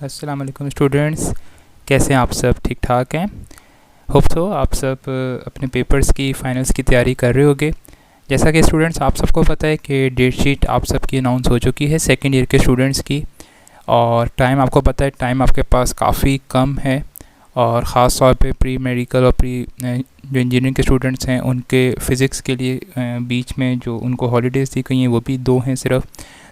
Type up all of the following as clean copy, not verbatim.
अस्सलाम वालेकुम स्टूडेंट्स, कैसे हैं आप सब? ठीक ठाक हैं? होप सो आप सब अपने पेपर्स की फाइनल्स की तैयारी कर रहे होगे। जैसा कि स्टूडेंट्स आप सबको पता है कि डेट शीट आप सबकी अनाउंस हो चुकी है सेकेंड ईयर के स्टूडेंट्स की, और टाइम आपको पता है, टाइम आपके पास काफ़ी कम है। और ख़ास तौर पे प्री मेडिकल और प्री जो इंजीनियरिंग के स्टूडेंट्स हैं उनके फ़िज़िक्स के लिए बीच में जो उनको हॉलीडेज़ दी गई हैं वो भी 2 हैं सिर्फ।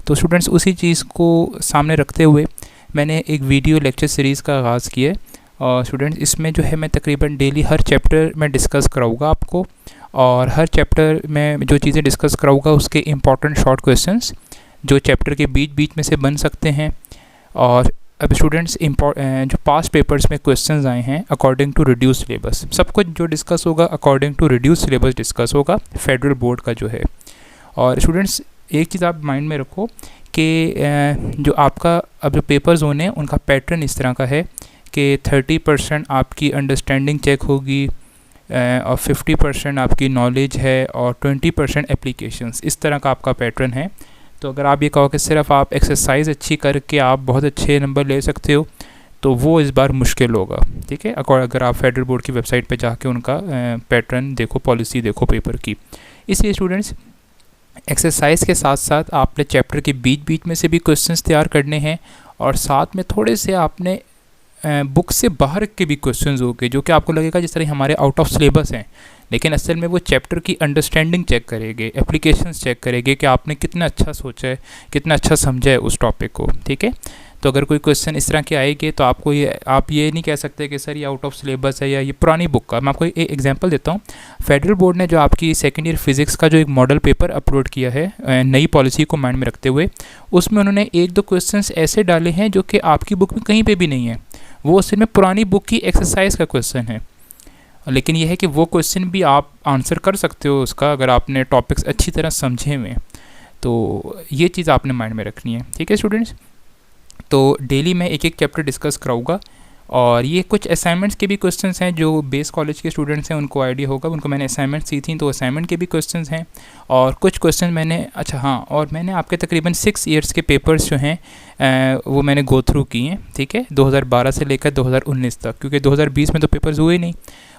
तो स्टूडेंट्स उसी चीज़ को सामने रखते हुए मैंने एक वीडियो लेक्चर सीरीज़ का आगाज़ किया है। और स्टूडेंट्स इसमें जो है मैं तकरीबन डेली हर चैप्टर में डिस्कस कराऊंगा आपको, और हर चैप्टर में जो चीज़ें डिस्कस कराऊंगा उसके इम्पॉर्टेंट शॉर्ट क्वेश्चंस जो चैप्टर के बीच बीच में से बन सकते हैं। और अब स्टूडेंट्स जो पास्ट पेपर्स में क्वेश्चंस आए हैं अकॉर्डिंग टू रिड्यूस सिलेबस, सब कुछ जो डिस्कस होगा according to reduce syllabus discuss होगा फेडरल बोर्ड का जो है। और स्टूडेंट्स एक चीज़ आप माइंड में रखो कि जो आपका अब जो पेपर्स होने हैं उनका पैटर्न इस तरह का है कि 30% आपकी अंडरस्टैंडिंग चेक होगी, और 50% आपकी नॉलेज है, और 20% एप्लीकेशंस। इस तरह का आपका पैटर्न है। तो अगर आप ये कहो कि सिर्फ आप एक्सरसाइज अच्छी करके आप बहुत अच्छे नंबर ले सकते हो तो वो इस बार मुश्किल होगा, ठीक है। अगर आप फेडरल बोर्ड की वेबसाइट पे जाके उनका पैटर्न देखो, पॉलिसी देखो पेपर की। इसलिए स्टूडेंट्स एक्सरसाइज के साथ साथ आपने चैप्टर के बीच बीच में से भी क्वेश्चंस तैयार करने हैं, और साथ में थोड़े से आपने बुक से बाहर के भी क्वेश्चंस होंगे जो कि आपको लगेगा जिस तरह हमारे आउट ऑफ सिलेबस हैं, लेकिन असल में वो चैप्टर की अंडरस्टैंडिंग चेक करेंगे, एप्लीकेशंस चेक करेंगे कि आपने कितना अच्छा सोचा है, कितना अच्छा समझा है उस टॉपिक को, ठीक है। तो अगर कोई क्वेश्चन इस तरह के आएंगे तो आपको आप ये नहीं कह सकते कि सर ये आउट ऑफ सिलेबस है या ये पुरानी बुक का। मैं आपको एक एग्जांपल देता हूँ। फेडरल बोर्ड ने जो आपकी सेकेंड ईयर फिज़िक्स का जो एक मॉडल पेपर अपलोड किया है नई पॉलिसी को माइंड में रखते हुए, उसमें उन्होंने 1-2 क्वेश्चंस ऐसे डाले हैं जो कि आपकी बुक में कहीं पर भी नहीं है। वो असल में पुरानी बुक की एक्सरसाइज का क्वेश्चन है, लेकिन यह है कि वो क्वेश्चन भी आप आंसर कर सकते हो उसका अगर आपने टॉपिक्स अच्छी तरह समझे हुए। तो ये चीज़ आपने माइंड में रखनी है, ठीक है स्टूडेंट्स। तो डेली मैं एक चैप्टर डिस्कस कराऊंगा, और ये कुछ असाइनमेंट्स के भी क्वेश्चंस हैं जो बेस कॉलेज के स्टूडेंट्स हैं उनको आइडिया होगा, उनको मैंने असाइनमेंट्स दी थी तो असाइनमेंट के भी क्वेश्चंस हैं। और कुछ क्वेश्चन मैंने और मैंने आपके तकरीबन 6 ईयर्स के पेपर्स जो हैं वो मैंने गो थ्रू किए हैं, ठीक है, 2012 से लेकर 2019 तक, क्योंकि 2020 में तो पेपर्स हुए नहीं।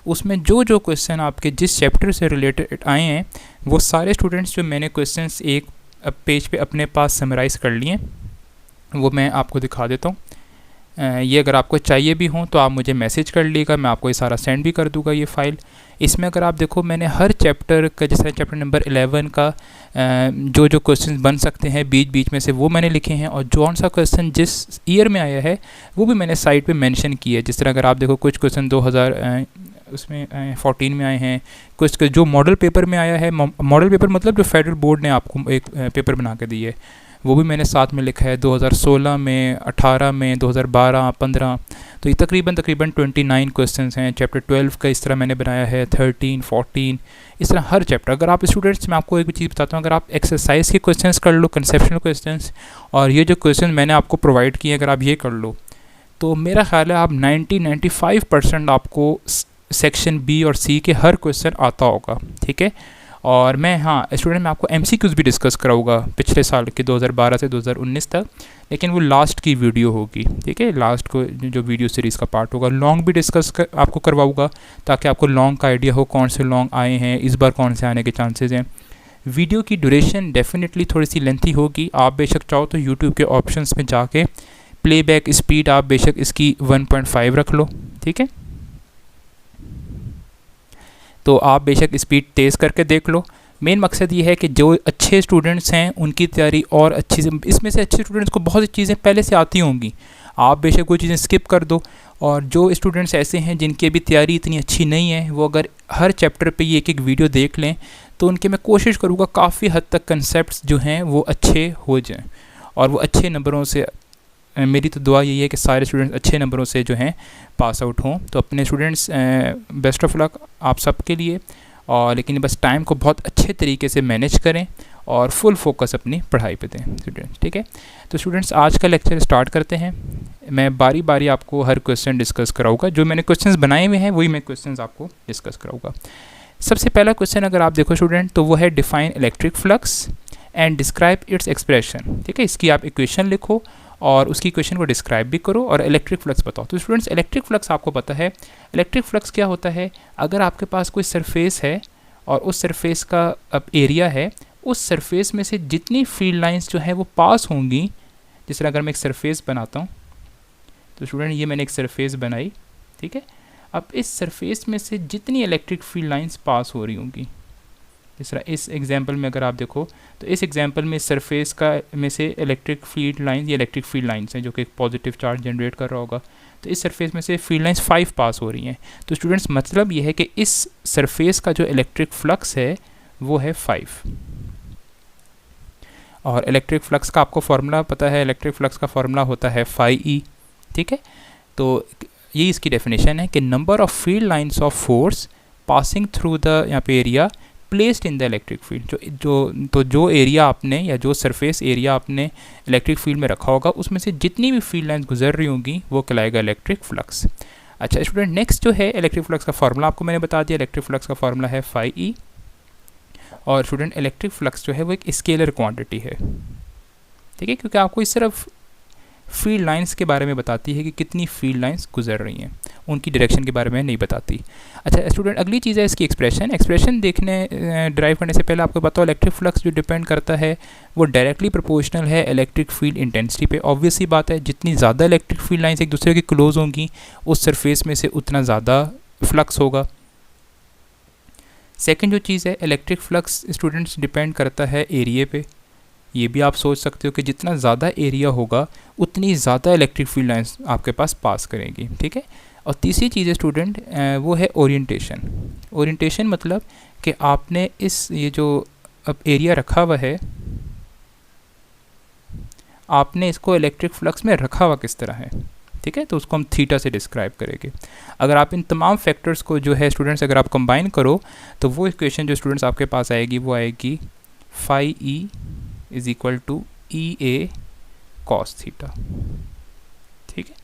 उसमें जो क्वेश्चन आपके जिस चैप्टर से रिलेटेड आए हैं वो सारे स्टूडेंट्स जो मैंने क्वेश्चंस एक पेज पे अपने पास समराइज़ कर लिए, वो मैं आपको दिखा देता हूँ। ये अगर आपको चाहिए भी हों तो आप मुझे मैसेज कर लीजिएगा, मैं आपको ये सारा सेंड भी कर दूंगा ये फ़ाइल। इसमें अगर आप देखो मैंने हर चैप्टर का, जैसे चैप्टर नंबर 11 का जो क्वेश्चन बन सकते हैं बीच बीच में से वो मैंने लिखे हैं, और कौन सा क्वेश्चन जिस ईयर में आया है वो भी मैंने साइट पे मेंशन किया है। जिस तरह अगर आप देखो कुछ क्वेश्चन 2014 में आए हैं, कुछ जो मॉडल पेपर में आया है, मॉडल पेपर मतलब जो फेडरल बोर्ड ने आपको एक पेपर बना के दी है, वो भी मैंने साथ में लिखा है 2016 में, 18 में, 2012, 15। तो ये तकरीबन 29 क्वेश्चंस हैं। चैप्टर 12 का इस तरह मैंने बनाया है, 13, 14, इस तरह हर चैप्टर। अगर आप स्टूडेंट्स, मैं आपको एक भी चीज़ बताता हूँ, अगर आप एक्सरसाइज के क्वेश्चंस कर लो, कंसेप्शनल क्वेश्चंस, और ये जो क्वेश्चन मैंने आपको प्रोवाइड किए अगर आप ये कर लो तो मेरा ख्याल है आप 90-95% आपको सेक्शन बी और सी के हर क्वेश्चन आता होगा, ठीक है। और मैं स्टूडेंट मैं आपको MCQs भी डिस्कस कराऊंगा पिछले साल के 2012 से 2019 तक, लेकिन वो लास्ट की वीडियो होगी, ठीक है। लास्ट को जो वीडियो सीरीज़ का पार्ट होगा, लॉन्ग भी आपको करवाऊंगा ताकि आपको लॉन्ग का आइडिया हो कौन से लॉन्ग आए हैं, इस बार कौन से आने के चांसेस हैं। वीडियो की ड्यूरेशन डेफिनेटली थोड़ी सी लेंथी होगी। आप बेशक चाहो तो यूट्यूब के ऑप्शंस में जाके प्लेबैक स्पीड आप बेशक इसकी 1.5 रख लो, ठीक है। तो आप बेशक स्पीड तेज़ करके देख लो। मेन मकसद ये है कि जो अच्छे स्टूडेंट्स हैं उनकी तैयारी और अच्छी से, इसमें से अच्छे स्टूडेंट्स को बहुत सी चीज़ें पहले से आती होंगी, आप बेशक कोई चीज़ें स्किप कर दो। और जो स्टूडेंट्स ऐसे हैं जिनकी अभी तैयारी इतनी अच्छी नहीं है, वो अगर हर चैप्टर पे ये एक वीडियो देख लें तो उनके मैं कोशिश करूँगा काफ़ी हद तक कंसेप्ट जो हैं वो अच्छे हो जाएँ, और वो अच्छे नंबरों से, मेरी तो दुआ यही है कि सारे स्टूडेंट्स अच्छे नंबरों से जो हैं पास आउट हों। तो अपने स्टूडेंट्स बेस्ट ऑफ लक आप सबके लिए, और लेकिन बस टाइम को बहुत अच्छे तरीके से मैनेज करें और फुल फोकस अपनी पढ़ाई पे दें स्टूडेंट्स, ठीक है। तो स्टूडेंट्स आज का लेक्चर स्टार्ट करते हैं। मैं बारी बारी आपको हर क्वेश्चन डिस्कस कराऊंगा, जो मैंने क्वेश्चंस बनाए हुए हैं वही मैं क्वेश्चंस आपको डिस्कस कराऊंगा। सबसे पहला क्वेश्चन अगर आप देखो स्टूडेंट तो वो है define electric flux and describe its expression, ठीक है। इसकी आप इक्वेशन लिखो और उसकी क्वेश्चन को डिस्क्राइब भी करो और इलेक्ट्रिक फ्लक्स बताओ। तो स्टूडेंट्स इलेक्ट्रिक फ्लक्स आपको पता है, इलेक्ट्रिक फ्लक्स क्या होता है, अगर आपके पास कोई सरफेस है और उस सरफेस का अब एरिया है, उस सरफेस में से जितनी फील्ड लाइंस जो है वो पास होंगी, जिस तरह अगर मैं एक सरफेस बनाता हूँ, तो स्टूडेंट ये मैंने एक सरफेस बनाई, ठीक है। अब इस सरफेस में से जितनी इलेक्ट्रिक फील्ड लाइंस पास हो रही होंगी, जिस तरह इस एग्जांपल में अगर आप देखो तो इस एग्जांपल में सरफेस का में से इलेक्ट्रिक फील्ड लाइंस, ये इलेक्ट्रिक फील्ड लाइंस हैं जो कि एक पॉजिटिव चार्ज जनरेट कर रहा होगा, तो इस सरफेस में से फील्ड लाइंस 5 पास हो रही हैं। तो स्टूडेंट्स मतलब ये है कि इस सरफेस का जो इलेक्ट्रिक फ्लक्स है वो है 5। और इलेक्ट्रिक फ्लक्स का आपको फार्मूला पता है, इलेक्ट्रिक फ्लक्स का फार्मूला होता है φE, ठीक है। तो ये इसकी डेफिनेशन है कि number of field lines of force passing through the यहाँ पे area placed in the electric field, जो एरिया आपने या जो सरफेस एरिया आपने इलेक्ट्रिक फील्ड में रखा होगा उसमें से जितनी भी फील्ड लाइंस गुजर रही होंगी वो कहलाएगा इलेक्ट्रिक फ्लक्स। अच्छा स्टूडेंट, नेक्स्ट जो है इलेक्ट्रिक फ्लक्स का फार्मूला आपको मैंने बता दिया, इलेक्ट्रिक फ्लक्स का फार्मूला है φE। और स्टूडेंट इलेक्ट्रिक फ्लक्स जो है वो एक स्केलर क्वांटिटी है, ठीक है, क्योंकि आपको इस तरफ फील्ड लाइंस के बारे में बताती है कि कितनी फील्ड लाइंस गुजर रही हैं, उनकी डायरेक्शन के बारे में नहीं बताती। अच्छा स्टूडेंट, अगली चीज़ है इसकी एक्सप्रेशन देखने ड्राइव करने से पहले आपको बताओ इलेक्ट्रिक फ्लक्स जो डिपेंड करता है वो डायरेक्टली प्रोपोर्शनल है इलेक्ट्रिक फील्ड इंटेंसिटी पे। ऑब्वियस सी बात है, जितनी ज़्यादा इलेक्ट्रिक फील्ड लाइंस एक दूसरे के क्लोज होंगी उस सरफेस में से उतना ज़्यादा फ्लक्स होगा। सेकेंड जो चीज़ है, इलेक्ट्रिक फ्लक्स स्टूडेंट्स डिपेंड करता है एरिया पे। ये भी आप सोच सकते हो कि जितना ज़्यादा एरिया होगा उतनी ज़्यादा इलेक्ट्रिक फील्ड लाइंस आपके पास पास करेंगी, ठीक है। और तीसरी चीज़ है स्टूडेंट वो है ओरिएंटेशन मतलब कि आपने ये जो अब एरिया रखा हुआ है, आपने इसको इलेक्ट्रिक फ्लक्स में रखा हुआ किस तरह है, ठीक है। तो उसको हम थीटा से डिस्क्राइब करेंगे। अगर आप इन तमाम फैक्टर्स को जो है स्टूडेंट्स अगर आप कंबाइन करो तो वो इक्वेशन जो स्टूडेंट्स आपके पास आएगी वो आएगी φE is equal to EA cos theta, ठीक है।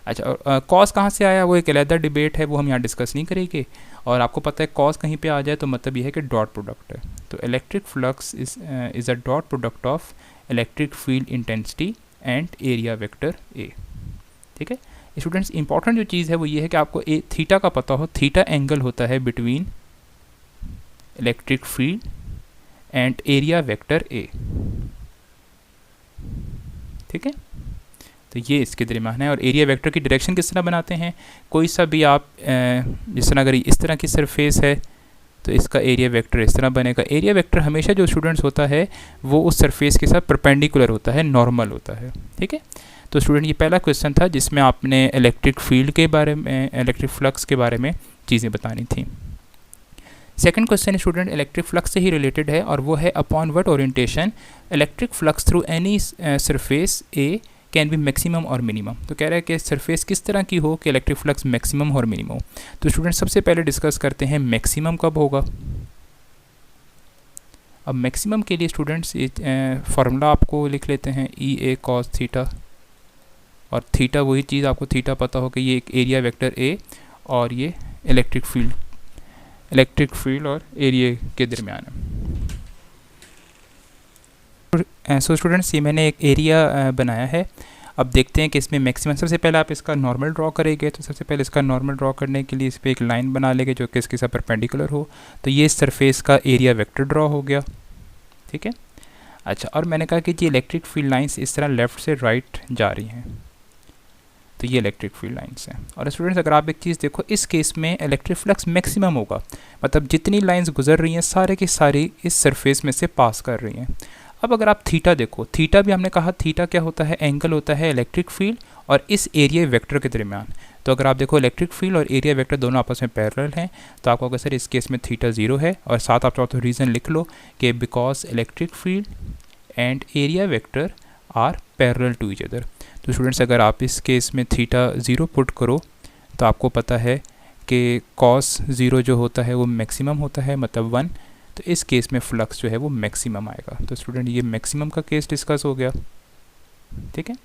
अच्छा, और कॉस कहाँ से आया वो एक अलग डिबेट है, वो हम यहाँ डिस्कस नहीं करेंगे। और आपको पता है कॉस कहीं पे आ जाए तो मतलब ये है कि डॉट प्रोडक्ट है। तो electric flux is a dot product of electric field intensity and area vector A, ठीक है। स्टूडेंट्स इंपॉर्टेंट जो चीज़ है वो ये है कि आपको थीटा का पता हो, थीटा एंगल होता है between electric field and area vector A, ठीक है। तो ये इसके दरमियान है। और एरिया वेक्टर की डायरेक्शन किस तरह बनाते हैं, कोई सा भी आप जिस तरह अगर इस तरह की सरफेस है तो इसका एरिया वेक्टर इस तरह बनेगा। एरिया वेक्टर हमेशा जो स्टूडेंट्स होता है वो उस सरफेस के साथ परपेंडिकुलर होता है, नॉर्मल होता है, ठीक है। तो स्टूडेंट ये पहला क्वेश्चन था जिसमें आपने इलेक्ट्रिक फील्ड के बारे में, इलेक्ट्रिक फ्लक्स के बारे में चीज़ें बतानी थी। Second question student electric flux से ही रिलेटेड है और वो है upon what orientation electric flux through any surface A can be maximum और मिनिमम। तो कह रहा है कि सरफेस किस तरह की हो कि इलेक्ट्रिक फ्लक्स मैक्सिमम और मिनिमम हो। तो स्टूडेंट सबसे पहले डिस्कस करते हैं मैक्सिमम कब होगा। अब मैक्सिमम के लिए स्टूडेंट्स फार्मूला आपको लिख लेते हैं EA cos थीटा, और थीटा वही चीज़ आपको थीटा पता हो कि ये एक एरिया वेक्टर ए और ये इलेक्ट्रिक फील्ड और एरिया के दरमियान है। सो स्टूडेंट्स ये मैंने एक एरिया बनाया है। अब देखते हैं कि इसमें मैक्सिमम, सबसे पहले आप इसका नॉर्मल ड्रॉ करेंगे। तो सबसे पहले इसका नॉर्मल ड्रॉ करने के लिए इस पर एक लाइन बना लेंगे जो कि इसके साथ परपेंडिकुलर हो। तो ये सरफेस का एरिया वेक्टर ड्रॉ हो गया, ठीक है। अच्छा, और मैंने कहा कि ये इलेक्ट्रिक फील्ड लाइंस इस तरह लेफ़्ट से राइट जा रही हैं, तो ये इलेक्ट्रिक फील्ड लाइंस हैं। और स्टूडेंट्स अगर आप एक चीज़ देखो, इस केस में इलेक्ट्रिक फ्लक्स मैक्सिमम होगा, मतलब जितनी लाइंस गुजर रही हैं सारे की सारी इस सरफेस में से पास कर रही हैं। अब अगर आप थीटा देखो, थीटा भी हमने कहा थीटा क्या होता है, एंगल होता है इलेक्ट्रिक फील्ड और इस एरिया वेक्टर के दरमियान। तो अगर आप देखो इलेक्ट्रिक फील्ड और एरिया वेक्टर दोनों आपस में पैरेलल हैं, तो आपको अगर सर इस केस में थीटा 0 है। और साथ आप चाहो तो रीज़न लिख लो कि because electric field and area vector are parallel to each other. तो स्टूडेंट्स अगर आप इस केस में थीटा 0 पुट करो तो आपको पता है कि कॉस 0 जो होता है वो मैक्सिमम होता है, मतलब 1। तो इस केस में फ्लक्स जो है वो मैक्सिमम आएगा। तो स्टूडेंट ये मैक्सिमम का केस डिस्कस हो गया, ठीक है।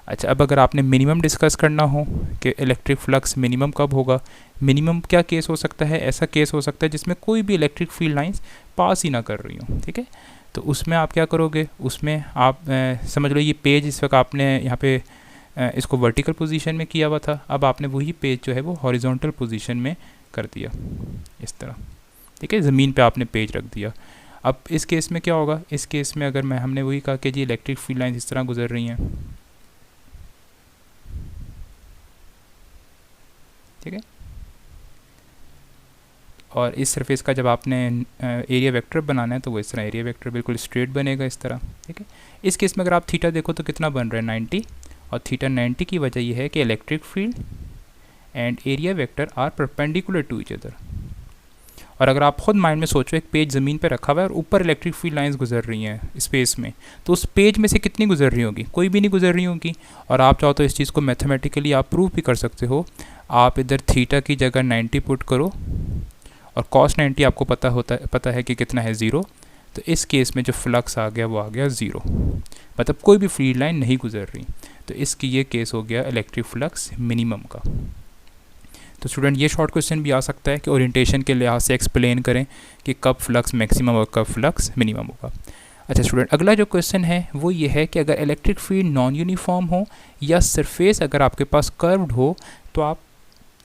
अच्छा, अब अगर आपने मिनिमम डिस्कस करना हो कि इलेक्ट्रिक फ्लक्स मिनिमम कब होगा, मिनिमम क्या केस हो सकता है, ऐसा केस हो सकता है जिसमें कोई भी इलेक्ट्रिक फील्ड लाइंस पास ही ना कर रही हो, ठीक है। तो उसमें आप क्या करोगे, उसमें आप समझ लो ये पेज इस वक्त आपने यहाँ पे इसको वर्टिकल पोजीशन में किया हुआ था, अब आपने वही पेज जो है वो हॉरिजॉन्टल पोजीशन में कर दिया इस तरह, ठीक है, ज़मीन पे आपने पेज रख दिया। अब इस केस में क्या होगा, इस केस में अगर मैं हमने वही कहा कि जी इलेक्ट्रिक फील्ड लाइंस इस तरह गुजर रही हैं, ठीक है, और इस सरफेस का जब आपने एरिया वेक्टर बनाना है तो वो इस तरह एरिया वेक्टर बिल्कुल स्ट्रेट बनेगा इस तरह, ठीक है। इस केस में अगर आप थीटा देखो तो कितना बन रहा है 90, और थीटा 90 की वजह यह है कि electric field and area vector are perpendicular to each other. और अगर आप खुद माइंड में सोचो, एक पेज ज़मीन पे रखा हुआ है और ऊपर इलेक्ट्रिक फील्ड लाइंस गुजर रही हैं स्पेस में, तो उस पेज में से कितनी गुजर रही होगी, कोई भी नहीं गुजर रही होगी। और आप चाहो तो इस चीज़ को मैथमेटिकली आप प्रूव भी कर सकते हो, आप इधर थीटा की जगह 90 पुट करो और कॉस 90 आपको पता है कि कितना है 0, तो इस केस में जो फ्लक्स आ गया वो आ गया 0, मतलब कोई भी फील्ड लाइन नहीं गुजर रही। तो इसकी ये केस हो गया इलेक्ट्रिक फ्लक्स मिनिमम का। तो स्टूडेंट ये शॉर्ट क्वेश्चन भी आ सकता है कि ओरिएंटेशन के लिहाज से एक्सप्लेन करें कि कब फ्लक्स मैक्सिमम और कब फ्लक्स मिनिमम होगा। अच्छा स्टूडेंट, अगला जो क्वेश्चन है वो ये है कि अगर इलेक्ट्रिक फील्ड नॉन यूनिफॉर्म हो या सरफेस अगर आपके पास कर्व्ड हो तो आप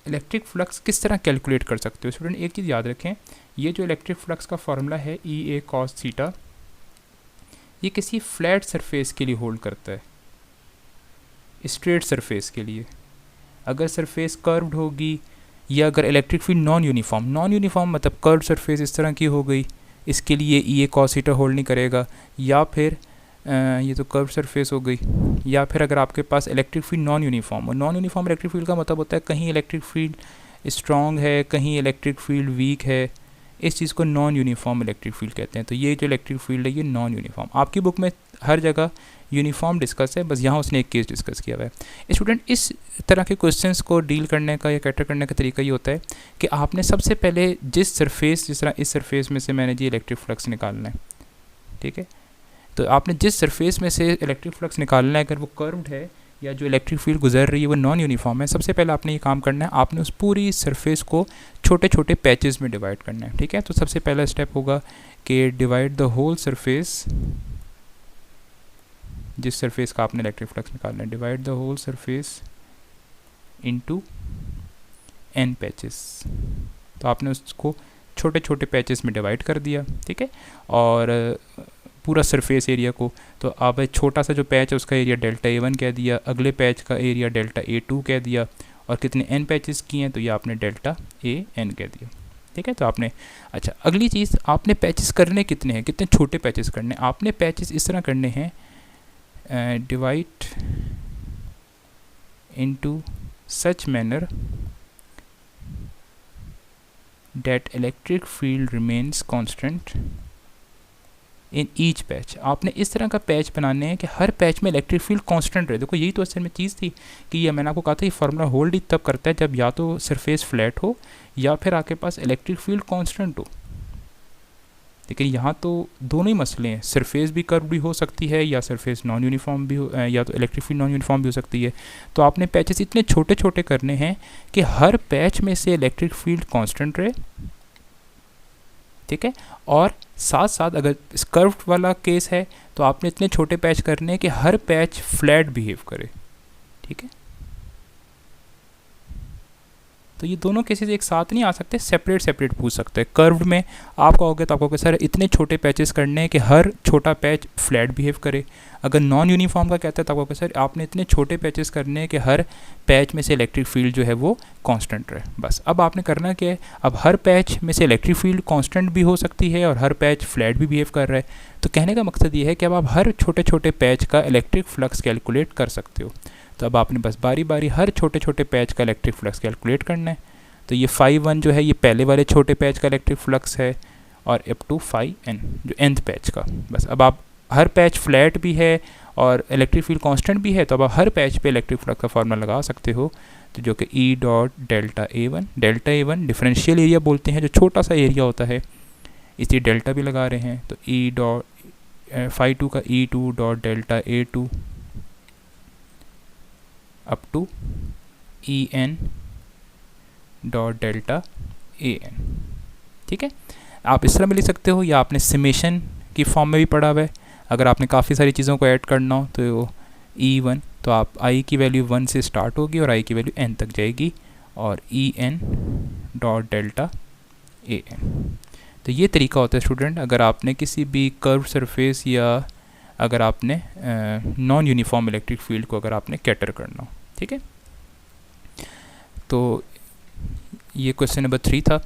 इलेक्ट्रिक फ्लक्स किस तरह कैलकुलेट कर सकते हो। स्टूडेंट एक चीज़ याद रखें, ये जो इलेक्ट्रिक फ्लक्स का फार्मूला है ई ए कॉस थीटा, ये किसी फ्लैट सरफेस के लिए होल्ड करता है, स्ट्रेट सरफेस के लिए। अगर सरफेस कर्व्ड होगी या अगर इलेक्ट्रिक फील्ड नॉन यूनिफॉर्म मतलब कर्व्ड सरफेस इस तरह की हो गई, इसके लिए ई ए कॉस थीटा होल्ड नहीं करेगा, या फिर ये तो कर्व सरफेस हो गई, या फिर अगर आपके पास electric field non uniform electric field का मतलब होता है कहीं इलेक्ट्रिक फील्ड स्ट्रॉन्ग है, कहीं इलेक्ट्रिक फील्ड वीक है, इस चीज़ को नॉन यूनिफॉर्म इलेक्ट्रिक फील्ड कहते हैं। तो ये जो इलेक्ट्रिक फील्ड है ये नॉन यूनिफॉर्म, आपकी बुक में हर जगह यूनिफॉर्म डिस्कस है, बस यहाँ उसने एक केस डिस्कस किया हुआ है। स्टूडेंट इस तरह के क्वेश्चंस को डील करने का या कैटर करने का तरीका ये होता है कि आपने सबसे पहले जिस तरह इस सरफेस में से मैंने जी इलेक्ट्रिक फ्लक्स निकालना है, ठीक है, तो आपने जिस सरफेस में से इलेक्ट्रिक फ्लक्स निकालना है, अगर वो कर्व्ड है या जो इलेक्ट्रिक फील्ड गुजर रही है वो नॉन यूनिफॉर्म है, सबसे पहले आपने ये काम करना है, आपने उस पूरी सरफेस को छोटे छोटे पैचेस में डिवाइड करना है, ठीक है। तो सबसे पहला स्टेप होगा कि डिवाइड द होल सरफेस, जिस सरफेस का आपने इलेक्ट्रिक फ्लक्स निकालना है, divide the whole surface into n patches. तो आपने उसको छोटे छोटे पैचेस में डिवाइड कर दिया, ठीक है, और पूरा सरफेस एरिया को। तो अब छोटा सा जो पैच है उसका एरिया डेल्टा A1 कह दिया, अगले पैच का एरिया डेल्टा A2 कह दिया, और कितने n पैचेस किए हैं तो ये आपने डेल्टा AN कह दिया, ठीक है। तो आपने अच्छा अगली चीज़, आपने पैचेस करने कितने हैं, कितने छोटे पैचेस करने हैं, आपने पैचेस इस तरह करने हैं, divide into such manner that electric field remains constant in each patch. आपने इस तरह का पैच बनाने हैं कि हर पैच में इलेक्ट्रिक फील्ड कांस्टेंट रहे। देखो यही तो असल में चीज़ थी कि ये मैंने आपको कहा था ये फार्मूला होल्ड ही तब करता है जब या तो सरफेस फ्लैट हो या फिर आपके पास इलेक्ट्रिक फील्ड कांस्टेंट हो। लेकिन यहाँ तो दोनों ही मसले हैं, सरफेस भी कर्व भी हो सकती है या सरफेस नॉन यूनिफॉर्म भी हो, या तो इलेक्ट्रिक फील्ड नॉन यूनिफॉर्म भी हो सकती है। तो आपने पैचेस इतने छोटे छोटे करने हैं कि हर पैच में से इलेक्ट्रिक फील्ड कांस्टेंट रहे, ठीक है, और साथ साथ अगर कर्व वाला केस है तो आपने इतने छोटे पैच करने हैं कि हर पैच फ्लैट बिहेव करे, ठीक है। तो ये दोनों केसेस एक साथ नहीं आ सकते, सेपरेट पूछ सकते हैं। कर्व्ड में आप कहोगे तो आप कहोगे सर इतने छोटे पैचेस करने हैं कि हर छोटा पैच फ्लैट बिहेव करे। अगर नॉन यूनिफॉर्म का कहता है तो आप कहोगे सर आपने इतने छोटे पैचेस करने हैं कि हर पैच में से इलेक्ट्रिक फील्ड जो है वो कांस्टेंट रहे। बस अब आपने करना क्या है, अब हर पैच में से इलेक्ट्रिक फील्ड कांस्टेंट भी हो सकती है और हर पैच फ्लैट भी बिहेव कर रहा है। तो कहने का मकसद ये है कि अब आप हर छोटे छोटे पैच का इलेक्ट्रिक फ्लक्स कैलकुलेट कर सकते हो। तो अब आपने बस बारी बारी हर छोटे छोटे पैच का इलेक्ट्रिक फ्लक्स कैलकुलेट करना है। तो ये φ1 जो है ये पहले वाले छोटे पैच का इलेक्ट्रिक फ्लक्स है और अप टू φn जो nth पैच का। बस अब आप हर पैच फ्लैट भी है और इलेक्ट्रिक फील्ड कांस्टेंट भी है, तो अब आप हर पैच पे इलेक्ट्रिक फ्लक्स का फार्मूला लगा सकते हो, तो जो कि E dot delta A1 differential area बोलते हैं, जो छोटा सा एरिया होता है, इसलिए डेल्टा भी लगा रहे हैं। तो E डॉट φ2 का E2 dot delta A2 up to En dot delta AN, ठीक है। आप इस तरह में लिख सकते हो, या आपने समेशन की फॉर्म में भी पड़ा हुआ है। अगर आपने काफ़ी सारी चीज़ों को ऐड करना हो तो E1, तो आप I की वैल्यू 1 से स्टार्ट होगी और I की वैल्यू n तक जाएगी, और EN डॉट डेल्टा AN। तो ये तरीका होता है स्टूडेंट, अगर आपने किसी भी कर्व सरफेस या अगर आपने नॉन यूनिफॉर्म इलेक्ट्रिक फील्ड को अगर आपने कैटर करना हो। ठीक है, तो ये क्वेश्चन नंबर 3 था।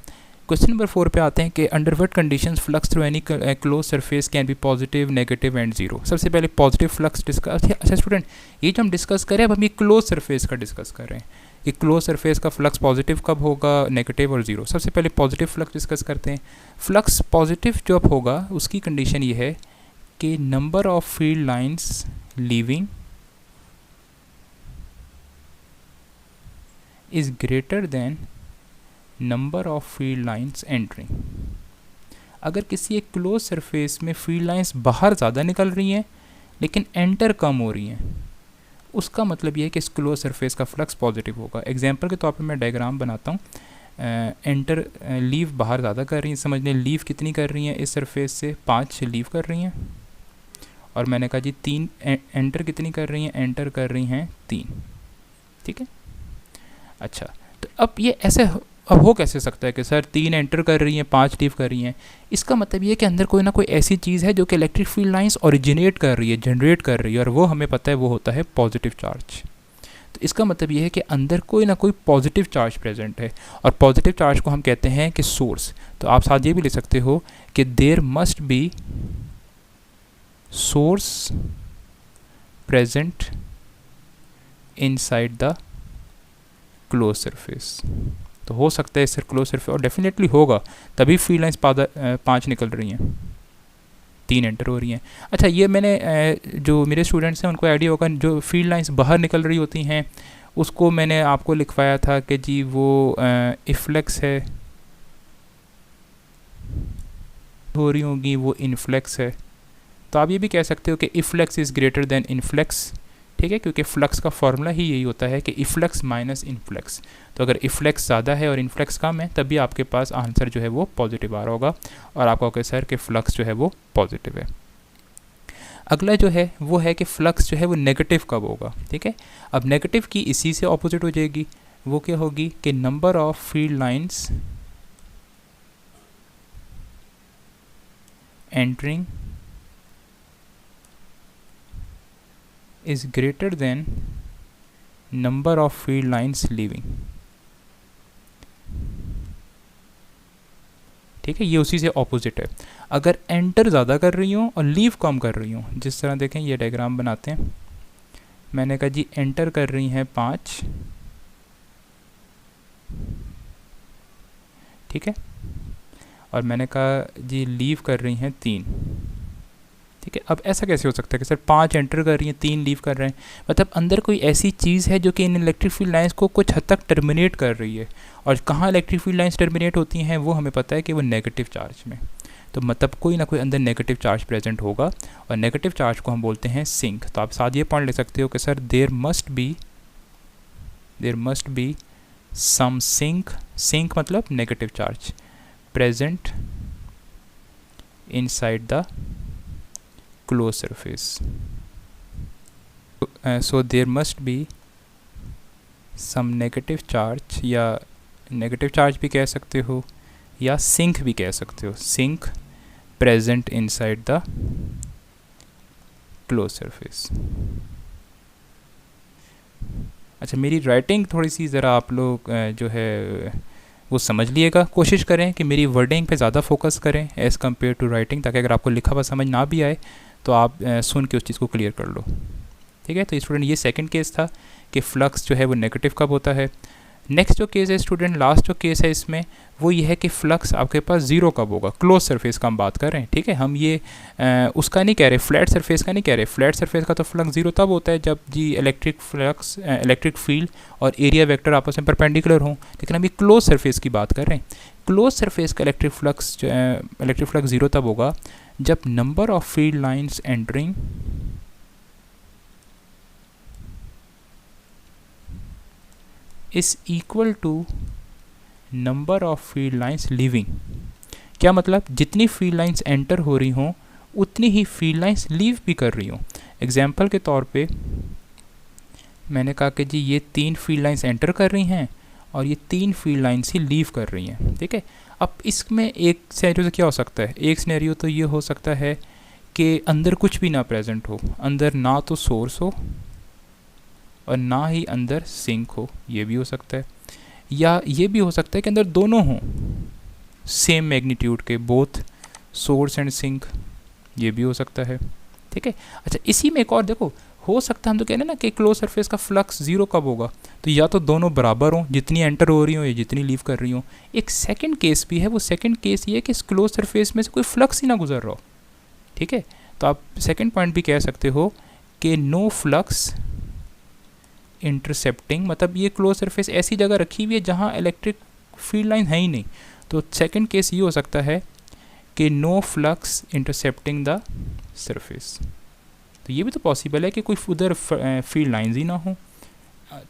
क्वेश्चन नंबर 4 पे आते हैं कि under what conditions flux through any close surface can be positive, negative and zero. सबसे पहले पॉजिटिव फ्लक्स डिस्कस। अच्छा स्टूडेंट, ये जो हम डिस्कस करें अब हम ये क्लोज सरफेस का डिस्कस कर रहे हैं कि क्लोज सरफेस का फ्लक्स पॉजिटिव कब होगा, नेगेटिव और जीरो। सबसे पहले पॉजिटिव फ्लक्स डिस्कस करते हैं। फ्लक्स पॉजिटिव जब होगा उसकी कंडीशन ये है कि number of field lines leaving is greater than number of field lines entering. अगर किसी एक क्लोज सरफेस में फील्ड लाइंस बाहर ज़्यादा निकल रही हैं लेकिन एंटर कम हो रही हैं, उसका मतलब ये है कि इस क्लोज सरफेस का फ्लक्स पॉजिटिव होगा। एग्जांपल के तौर पे मैं डायग्राम बनाता हूँ। एंटर लीव बाहर ज़्यादा कर रही हैं, समझ लें लीव कितनी कर रही हैं इस सरफेस से, 5 लीव कर रही हैं। और मैंने कहा जी 3 एंटर कितनी कर रही हैं, एंटर कर रही हैं 3। ठीक है, अच्छा तो अब ये ऐसे अब हो कैसे सकता है कि सर 3 एंटर कर रही हैं 5 लीव कर रही हैं। इसका मतलब ये है कि अंदर कोई ना कोई ऐसी चीज़ है जो कि इलेक्ट्रिक फील्ड लाइंस ओरिजिनेट कर रही है, जनरेट कर रही है, और वो हमें पता है वो होता है पॉजिटिव चार्ज। तो इसका मतलब ये है कि अंदर कोई ना कोई पॉजिटिव चार्ज प्रेजेंट है, और पॉजिटिव चार्ज को हम कहते हैं कि सोर्स। तो आप साथ ये भी ले सकते हो कि there must be source present inside the close surface. तो हो सकता है इस क्लोज सरफेस, और डेफिनेटली होगा, तभी फील्ड लाइंस 5 निकल रही हैं, 3 एंटर हो रही हैं। अच्छा, ये मैंने जो मेरे स्टूडेंट्स हैं उनको आइडिया होगा, जो फील्ड लाइंस बाहर निकल रही होती हैं उसको मैंने आपको लिखवाया था कि जी वो इफ्लेक्स है, हो रही होंगी वो इनफ्लेक्स है। तो आप ये भी कह सकते हो कि इफ्लेक्स इज़ ग्रेटर देन इनफ्लेक्स। ठीक है, क्योंकि फ्लक्स का फॉर्मूला ही यही होता है कि इफ्लेक्स माइनस इनफ्लेक्स। तो अगर इफ्लेक्स ज़्यादा है और इनफ्लेक्स कम है तभी आपके पास आंसर जो है वो पॉजिटिव आ रहा होगा, और आपका कहे सर कि फ्लक्स जो है वो पॉजिटिव है। अगला जो है वो है कि फ्लक्स जो है वो नेगेटिव कब होगा। ठीक है, अब नेगेटिव की इसी से ऑपोजिट हो जाएगी, वो क्या होगी कि number of field lines entering is greater than number of field lines leaving। ठीक है, ये उसी से ऑपोजिट है। अगर एंटर ज़्यादा कर रही हूँ और लीव कम कर रही हूँ, जिस तरह देखें ये डायग्राम बनाते हैं, मैंने कहा जी एंटर कर रही हैं 5, ठीक है, और मैंने कहा जी लीव कर रही हैं 3। ठीक है, अब ऐसा कैसे हो सकता है कि सर 5 एंटर कर रही हैं 3 लीव कर रहे हैं, मतलब अंदर कोई ऐसी चीज़ है जो कि इन इलेक्ट्रिक फील्ड लाइंस को कुछ हद तक टर्मिनेट कर रही है। और कहाँ इलेक्ट्रिक फील्ड लाइंस टर्मिनेट होती हैं वो हमें पता है कि वो नेगेटिव चार्ज में। तो मतलब कोई ना कोई अंदर नेगेटिव चार्ज प्रेजेंट होगा, और नेगेटिव चार्ज को हम बोलते हैं सिंक। तो आप साथ ये पॉइंट ले सकते हो कि sir there must be some sink मतलब negative charge present inside the closed surface। So there must be some negative charge, या negative charge भी कह सकते हो या sink भी कह सकते हो, sink present inside the closed surface। अच्छा, मेरी राइटिंग थोड़ी सी ज़रा आप लोग जो है वो समझ लिएगा, कोशिश करें कि मेरी वर्डिंग पे ज़्यादा फोकस करें एज़ कम्पेयर टू राइटिंग, ताकि अगर आपको लिखा हुआ समझ ना भी आए तो आप सुन के उस चीज़ को क्लियर कर लो। ठीक है, तो स्टूडेंट ये सेकंड केस था कि फ्लक्स जो है वो नेगेटिव कब होता है। नेक्स्ट जो केस है स्टूडेंट, लास्ट जो केस है इसमें वो ये है कि फ्लक्स आपके पास ज़ीरो कब होगा। क्लोज सरफेस का हम बात कर रहे हैं। ठीक है, हम ये उसका नहीं कह रहे, फ्लैट सरफेस का नहीं कह रहे। फ्लैट सरफेस का तो फ्लक्स ज़ीरो तब होता है जब जी इलेक्ट्रिक फील्ड और एरिया वेक्टर आपस में परपेंडिकुलर हों, लेकिन हम ये क्लोज सरफेस की बात कर रहे हैं। क्लोज सरफेस का इलेक्ट्रिक फ्लक्स ज़ीरो तब होगा जब number of field lines entering is equal to number of field lines leaving. क्या मतलब, जितनी फील्ड लाइंस एंटर हो रही हों उतनी ही फील्ड लाइंस लीव भी कर रही हों। एग्जाम्पल के तौर पे मैंने कहा कि जी ये 3 फील्ड लाइंस एंटर कर रही हैं और ये 3 फील्ड लाइंस ही लीव कर रही हैं, ठीक है। अब इसमें एक सिनेरियो तो क्या हो सकता है, एक सिनेरियो तो ये हो सकता है कि अंदर कुछ भी ना प्रेजेंट हो, अंदर ना तो सोर्स हो और ना ही अंदर सिंक हो, ये भी हो सकता है। या ये भी हो सकता है कि अंदर दोनों हों सेम मैग्नीट्यूड के, बोथ सोर्स एंड सिंक, ये भी हो सकता है, ठीक है। अच्छा, इसी में एक और देखो, हो सकता है हम तो कह रहे हैं ना कि क्लोज सरफेस का फ्लक्स जीरो कब होगा, तो या तो दोनों बराबर हों, जितनी एंटर हो रही हो या जितनी लीव कर रही हो। एक सेकंड केस भी है, वो सेकंड केस ये है कि इस क्लोज सरफेस में से कोई फ्लक्स ही ना गुजर रहा हो, ठीक है। तो आप सेकंड पॉइंट भी कह सकते हो कि नो फ्लक्स इंटरसेप्टिंग, मतलब ये क्लोज सरफेस ऐसी जगह रखी हुई है जहाँ इलेक्ट्रिक फील्ड लाइन है ही नहीं। तो सेकंड केस ये हो सकता है कि no flux intercepting the surface. तो ये भी तो पॉसिबल है कि कोई उधर फील्ड लाइंस ही ना हो,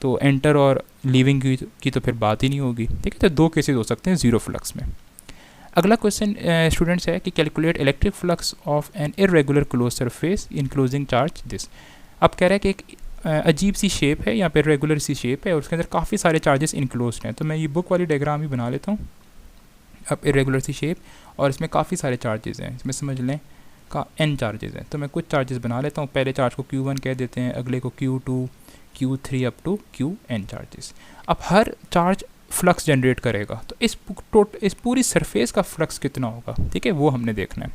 तो एंटर और लीविंग की तो फिर बात ही नहीं होगी, ठीक है। तो 2 केसेस हो सकते हैं ज़ीरो फ्लक्स में। अगला क्वेश्चन स्टूडेंट्स है कि calculate electric flux of an irregular close surface enclosing charge this. अब कह रहा है कि एक अजीब सी शेप है, यहाँ पे रेगुलर सी शेप है और उसके अंदर काफ़ी सारे चार्जेस इनक्लोज हैं। तो मैं ये बुक वाली डायग्राम ही बना लेता हूँ। अब इरेगुलर सी शेप और इसमें काफ़ी सारे चार्जेस हैं, इसमें समझ लें का n चार्जेस हैं। तो मैं कुछ चार्जेस बना लेता हूँ। पहले चार्ज को Q1 कह देते हैं, अगले को Q2, Q3 up to Qn charges. अब हर चार्ज फ्लक्स जनरेट करेगा, तो इस पूरी सरफेस का फ्लक्स कितना होगा, ठीक है, वो हमने देखना है।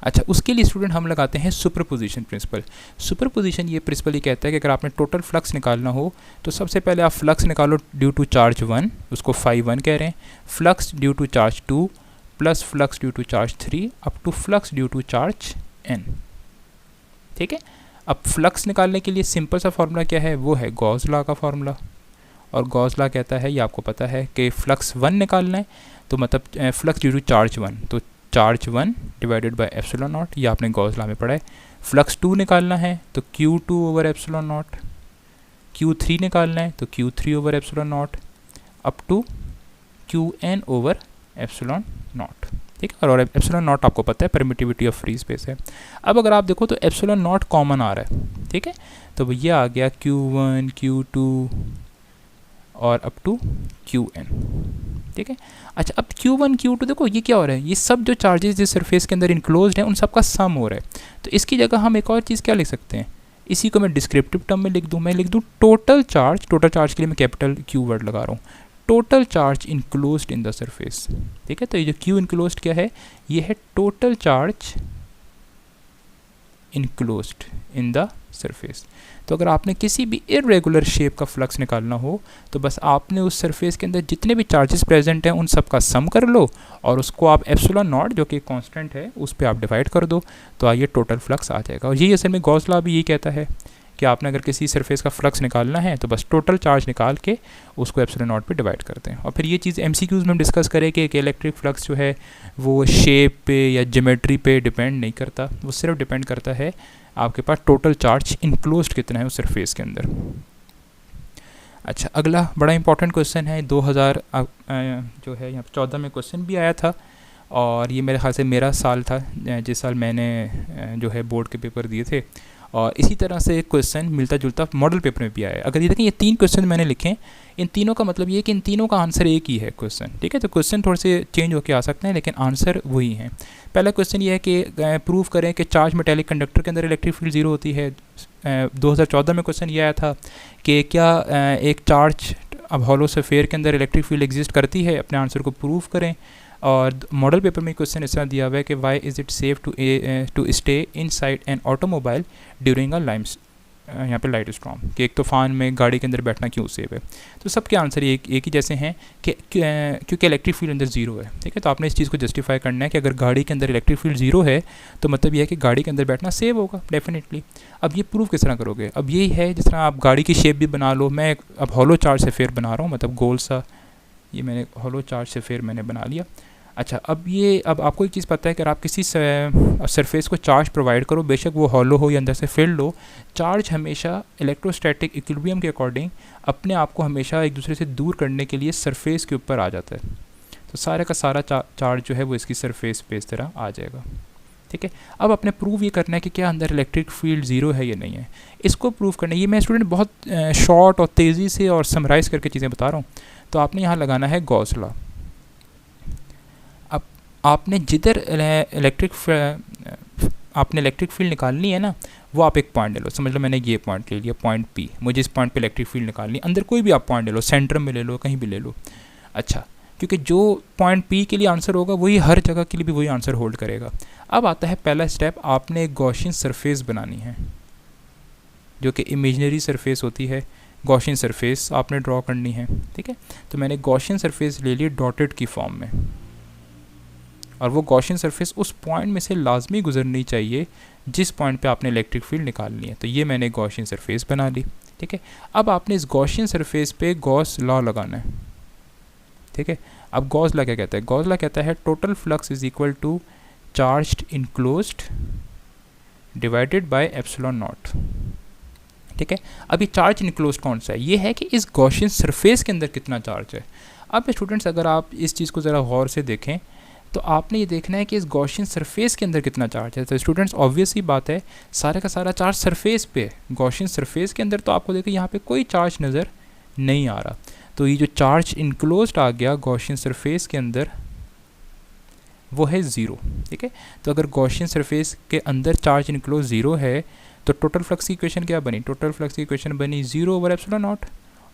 अच्छा, उसके लिए स्टूडेंट हम लगाते हैं सुपरपोजिशन प्रिंसिपल। सुपरपोजिशन ये प्रिंसिपल ही कहता है कि अगर आपने टोटल फ्लक्स निकालना हो तो सबसे पहले आप फ्लक्स निकालो ड्यू टू चार्ज 1, उसको फाई 1 कह रहे हैं, flux due to charge 2 plus flux due to charge 3 up to flux due to charge n, ठीक है। अब फ्लक्स निकालने के लिए सिंपल सा फार्मूला क्या है, वो है गॉस लॉ का फार्मूला। और गॉस लॉ कहता है, ये आपको पता है कि फ्लक्स 1 निकालना है तो मतलब फ्लक्स ड्यू टू चार्ज 1, तो charge 1 divided by epsilon not, ये आपने गॉस लॉ में पढ़ा है। फ्लक्स 2 निकालना है तो Q2 over epsilon not, Q3 निकालना है तो Q3 over epsilon not up to Qn over epsilon not, ठीक है। और एप्सिलॉन नॉट आपको पता है परमिटिविटी ऑफ फ्री स्पेस है। अब अगर आप देखो तो एप्सिलॉन नॉट कॉमन आ रहा है, ठीक है, तो ये आ गया Q1, Q2 और अप टू Qn, ठीक है। अच्छा, अब Q1, Q2 देखो ये क्या हो रहा है, ये सब जो चार्जेस जिस सरफेस के अंदर इंक्लोज्ड हैं उन सब का सम हो रहा है। तो इसकी जगह हम एक और चीज़ क्या लिख सकते हैं, इसी को मैं डिस्क्रिप्टिव टर्म में लिख दूँ, मैं लिख दूँ टोटल चार्ज। टोटल चार्ज के लिए मैं कैपिटल Q वर्ड लगा रहा हूँ, total charge enclosed in the surface, ठीक है। तो ये जो Q इनक्लोज्ड क्या है, ये है total charge enclosed in the surface. तो अगर आपने किसी भी इरेगुलर शेप का फ्लक्स निकालना हो तो बस आपने उस सरफेस के अंदर जितने भी चार्जेस प्रेजेंट हैं उन सब का सम कर लो और उसको आप एप्सिलॉन नॉट जो कि कांस्टेंट है उस पर आप डिवाइड कर दो, तो आइए टोटल फ्लक्स आ जाएगा। और यही असल में गॉस लॉ भी यही कहता है कि आपने अगर किसी सरफेस का फ्लक्स निकालना है तो बस टोटल चार्ज निकाल के उसको एप्सिलॉन नॉट पे डिवाइड करते हैं। और फिर ये चीज़ MCQs में हम डिस्कस करें कि इलेक्ट्रिक फ्लक्स जो है वो शेप पे या ज्योमेट्री पे डिपेंड नहीं करता, वो सिर्फ डिपेंड करता है आपके पास टोटल चार्ज इनक्लोज्ड कितना है उस सरफेस के अंदर। अच्छा, अगला बड़ा इंपॉर्टेंट क्वेश्चन है, 2000 जो है यहाँ पर 14 में क्वेश्चन भी आया था और ये मेरे ख्याल से मेरा साल था जिस साल मैंने जो है बोर्ड के पेपर दिए थे। और इसी तरह से क्वेश्चन मिलता जुलता मॉडल पेपर में भी आया है। अगर ये देखें, ये 3 क्वेश्चन मैंने लिखे हैं, इन तीनों का मतलब ये है कि इन तीनों का आंसर एक ही है क्वेश्चन, ठीक है। तो क्वेश्चन थोड़े से चेंज होकर आ सकते हैं लेकिन आंसर वही है। पहला क्वेश्चन ये है कि प्रूव करें कि चार्ज मेटेलिक कंडक्टर के अंदर इलेक्ट्रिक फील्ड जीरो होती है। 2014 में क्वेश्चन ये आया था कि क्या एक चार्ज अब हॉलो स्फीयर के अंदर इलेक्ट्रिक फील्ड एग्जिस्ट करती है, अपने आंसर को प्रूव करें। और मॉडल पेपर में क्वेश्चन इस तरह दिया हुआ है कि why is it safe to stay inside an automobile during a यहाँ पे लाइट स्टॉर्म, कि एक तूफान में गाड़ी के अंदर बैठना क्यों सेफ है। तो सबके आंसर एक ही जैसे हैं कि क्योंकि इलेक्ट्रिक फील्ड अंदर जीरो है, ठीक है। तो आपने इस चीज़ को जस्टिफाई करना है कि अगर गाड़ी के अंदर इलेक्ट्रिक फील्ड जीरो है तो मतलब ये है कि गाड़ी के अंदर बैठना सेफ होगा डेफिनेटली। अब ये प्रूव किस तरह करोगे, अब यही है जिस तरह आप गाड़ी की शेप भी बना लो। मैं अब हॉलो चार्ज स्फीयर बना रहा हूँ, मतलब गोल सा, ये मैंने हॉलो चार्ज स्फीयर मैंने बना लिया। अच्छा, अब आपको एक चीज़ पता है कि अगर आप किसी सरफेस को चार्ज प्रोवाइड करो, बेशक वो हॉलो हो या अंदर से फिल्ड हो, चार्ज हमेशा इलेक्ट्रोस्टैटिक इक्विलिब्रियम के अकॉर्डिंग अपने आप को हमेशा एक दूसरे से दूर करने के लिए सरफेस के ऊपर आ जाता है। तो सारे का सारा चार्ज जो है वो इसकी सरफेस पे इस तरह आ जाएगा, ठीक है। अब आपने प्रूव ये करना है कि क्या अंदर इलेक्ट्रिक फील्ड ज़ीरो है या नहीं है, इसको प्रूव करना है। ये मैं स्टूडेंट बहुत शॉर्ट और तेज़ी से और समराइज़ करके चीज़ें बता रहा हूँ। तो आपने यहाँ लगाना है गॉस लॉ। अब आपने जिधर आपने इलेक्ट्रिक फील्ड निकालनी है ना, वो आप एक पॉइंट ले लो। समझ लो मैंने ये पॉइंट ले लिया, पॉइंट पी, मुझे इस पॉइंट पे इलेक्ट्रिक फील्ड निकालनी है। अंदर कोई भी आप पॉइंट ले लो, सेंटर में ले लो, कहीं भी ले लो। अच्छा, क्योंकि जो पॉइंट पी के लिए आंसर होगा वही हर जगह के लिए भी वही आंसर होल्ड करेगा। अब आता है पहला स्टेप, आपने एक गॉसियन सरफेस बनानी है, जो कि इमेजिनरी सरफेस होती है। गॉसियन सरफेस आपने ड्रॉ करनी है, ठीक है। तो मैंने गॉसियन सरफेस ले ली डॉटेड की फॉर्म में, और वो गॉसियन सरफेस उस पॉइंट में से लाजमी गुजरनी चाहिए जिस पॉइंट पे आपने इलेक्ट्रिक फील्ड निकालनी है। तो ये मैंने गॉसियन सरफेस बना ली, ठीक है। अब आपने इस गॉसियन सरफेस पे गॉस लॉ लगाना है, ठीक है। अब गॉस लॉ क्या कहता है? गॉस लॉ कहता है total flux is equal to charged enclosed divided by epsilon not, ठीक है। अब ये चार्ज इनक्लोज्ड कौन सा है? ये है कि इस गॉसियन सरफेस के अंदर कितना चार्ज है। अब स्टूडेंट्स अगर आप इस चीज़ को ज़रा गौर से देखें तो आपने ये देखना है कि इस गॉसियन सरफेस के अंदर कितना चार्ज है। तो स्टूडेंट्स ऑब्वियस ही बात है, सारा का सारा चार्ज सरफेस पे है। गॉसियन सरफेस के अंदर तो आपको देखो यहाँ पे कोई चार्ज नज़र नहीं आ रहा। तो ये जो चार्ज इनक्लोज्ड आ गया गॉसियन सरफेस के अंदर, वो है ज़ीरो, ठीक है। तो अगर गॉसियन सरफेस के अंदर चार्ज इनक्लोज ज़ीरो है तो टोटल फ्लक्स की इक्वेशन क्या बनी? टोटल फ्लक्स की इक्वेशन बनी 0 ओवर एप्सिलॉन नॉट।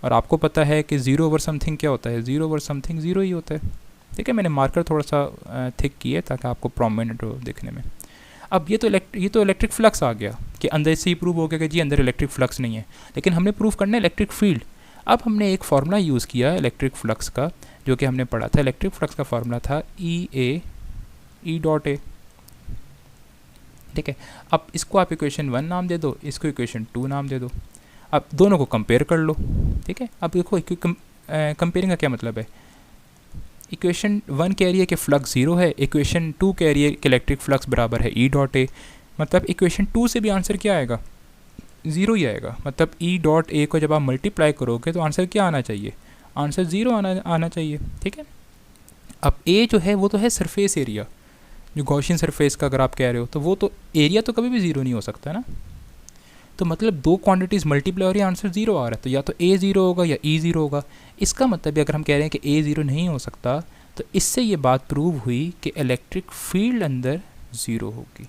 और आपको पता है कि 0 ओवर समथिंग क्या होता है? 0 ओवर समथिंग 0 ही होता है, ठीक है। मैंने मार्कर थोड़ा सा थिक किया ताकि आपको प्रोमिनेंट हो दिखने में। अब ये तो इलेक्ट्रिक फ्लक्स आ गया कि अंदर से ही प्रूव हो गया कि जी अंदर इलेक्ट्रिक फ्लक्स नहीं है, लेकिन हमने प्रूव करना है इलेक्ट्रिक फील्ड। अब हमने एक फार्मूला यूज़ किया इलेक्ट्रिक फ्लक्स का, जो कि हमने पढ़ा था। इलेक्ट्रिक फ्लक्स का फार्मूला था ई डॉट ए, ठीक है। अब इसको आप इक्वेशन 1 नाम दे दो, इसको इक्वेशन 2 नाम दे दो। अब दोनों को कंपेयर कर लो, ठीक है। अब देखो कंपेयरिंग का क्या मतलब है? इक्वेशन 1 कह रही है कि फ्लक्स 0 है, इक्वेशन 2 कह रही है कि इलेक्ट्रिक फ्लक्स बराबर है ई डॉट ए। मतलब इक्वेशन 2 से भी आंसर क्या आएगा? 0 ही आएगा। मतलब ई डॉट ए को जब आप मल्टीप्लाई करोगे तो आंसर क्या आना चाहिए? आंसर 0 आना चाहिए, ठीक है। अब ए जो है वो तो है सरफेस एरिया, जो गॉसियन सरफेस का अगर आप कह रहे हो, तो वो तो एरिया तो कभी भी 0 नहीं हो सकता ना। तो मतलब दो क्वांटिटीज़ मल्टीप्लाई हो रही है, आंसर 0 आ रहा है। तो या तो ए 0 होगा या ई 0 होगा। इसका मतलब अगर हम कह रहे हैं कि ए 0 नहीं हो सकता, तो इससे ये बात प्रूव हुई कि इलेक्ट्रिक फील्ड अंदर 0 होगी,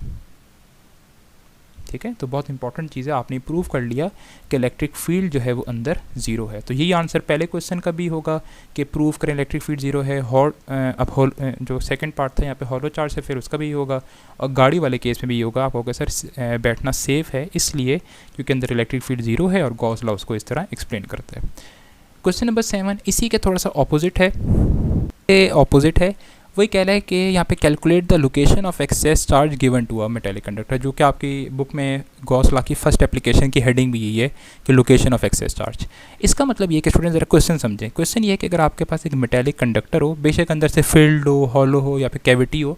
ठीक है। तो बहुत इंपॉर्टेंट चीज़ है, आपने प्रूव कर लिया कि इलेक्ट्रिक फील्ड जो है वो अंदर 0 है। तो यही आंसर पहले क्वेश्चन का भी होगा कि प्रूव करें इलेक्ट्रिक फील्ड 0 है। अब जो सेकंड पार्ट था यहाँ पे हॉलो चार्ज है, फिर उसका भी होगा। और गाड़ी वाले केस में भी होगा। आप होगा सर बैठना सेफ़ है इसलिए क्योंकि अंदर इलेक्ट्रिक फील्ड 0 है, और गॉस लॉ उसको इस तरह एक्सप्लेन करता है। क्वेश्चन नंबर 7 इसी के थोड़ा सा ऑपोजिट है। वही कह रहा है कि यहाँ पे calculate the location of excess charge given to a metallic conductor, जो कि आपकी बुक में गॉस लॉ की फर्स्ट एप्लीकेशन की हेडिंग भी यही है कि लोकेशन ऑफ एक्सेस चार्ज। इसका मतलब ये कि स्टूडेंट ज़रा क्वेश्चन समझें। क्वेश्चन ये है कि अगर आपके पास एक मेटेलिक कंडक्टर हो, बेशक अंदर से फिल्ड हो, हॉलो हो या फिर कैविटी हो,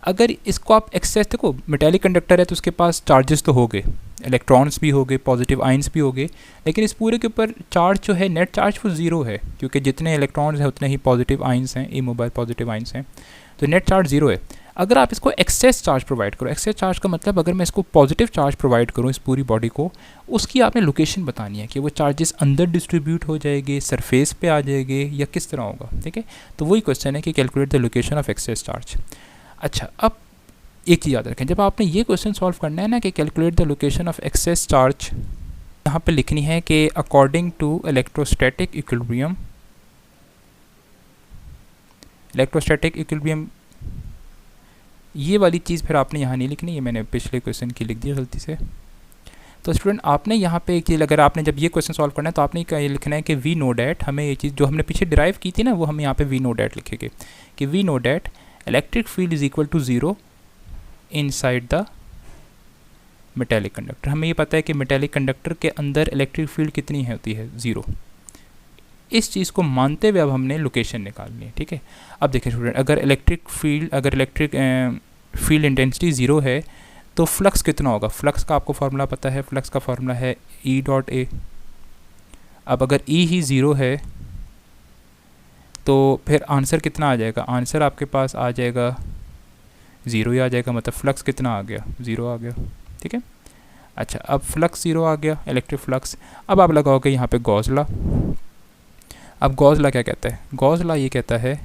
अगर इसको आप एक्सेस, देखो मेटेलिक कंडक्टर है तो उसके पास चार्जेस तो हो गए, इलेक्ट्रॉन्स भी हो गए, पॉजिटिव आइंस भी हो गए, लेकिन इस पूरे के ऊपर चार्ज जो है नेट चार्ज वो 0 है, क्योंकि जितने इलेक्ट्रॉन्स हैं उतने ही पॉजिटिव आइंस हैं, इमोबाइल पॉजिटिव आइंस हैं, तो नेट चार्ज 0 है। अगर आप इसको एक्सेस चार्ज प्रोवाइड करो, एक्सेस चार्ज का मतलब अगर मैं इसको पॉजिटिव चार्ज प्रोवाइड करूँ इस पूरी बॉडी को, उसकी आपने लोकेशन बतानी है कि वो चार्जेस अंदर डिस्ट्रीब्यूट हो जाएंगे, सरफेस पे आ जाएंगे, या किस तरह होगा, ठीक है। तो वही क्वेश्चन है कि calculate the location of excess charge. अच्छा, अब एक चीज़ याद रखें, जब आपने ये क्वेश्चन सॉल्व करना है ना कि calculate the location of excess charge, यहाँ पे लिखनी है कि अकॉर्डिंग टू इलेक्ट्रोस्टैटिक इक्विलिब्रियम, ये वाली चीज़ फिर आपने यहाँ नहीं लिखनी, ये मैंने पिछले क्वेश्चन की लिख दी गलती से। तो स्टूडेंट आपने यहाँ पे एक चीज़, अगर आपने जब ये क्वेश्चन सॉल्व करना है तो आपने ये लिखना है कि वी नो डैट, हमें ये चीज़ जो हमने पीछे डिराइव की थी ना, वो हम यहाँ पे वी नो डैट लिखेंगे कि we know that electric field is equal to 0 inside the metallic conductor. हमें ये पता है कि मेटेलिक कंडक्टर के अंदर इलेक्ट्रिक फील्ड कितनी होती है? 0। इस चीज़ को मानते हुए अब हमने लोकेशन निकालनी है, ठीक है। अब देखिए स्टूडेंट, अगर इलेक्ट्रिक फील्ड इंटेंसिटी 0 है तो फ्लक्स कितना होगा? फ्लक्स का आपको फार्मूला पता है, फ्लक्स का फार्मूला है ई डॉट ए। अब अगर ई ही 0 है तो फिर आंसर कितना आ जाएगा? आंसर आपके पास आ जाएगा ज़ीरो ही आ जाएगा, मतलब फ्लक्स कितना आ गया, ज़ीरो आ गया। ठीक है, अच्छा अब फ्लक्स ज़ीरो आ गया, इलेक्ट्रिक फ्लक्स। अब आप लगाओगे यहाँ पे गॉस लॉ। अब गॉस लॉ क्या कहता है, गॉस लॉ ये कहता है,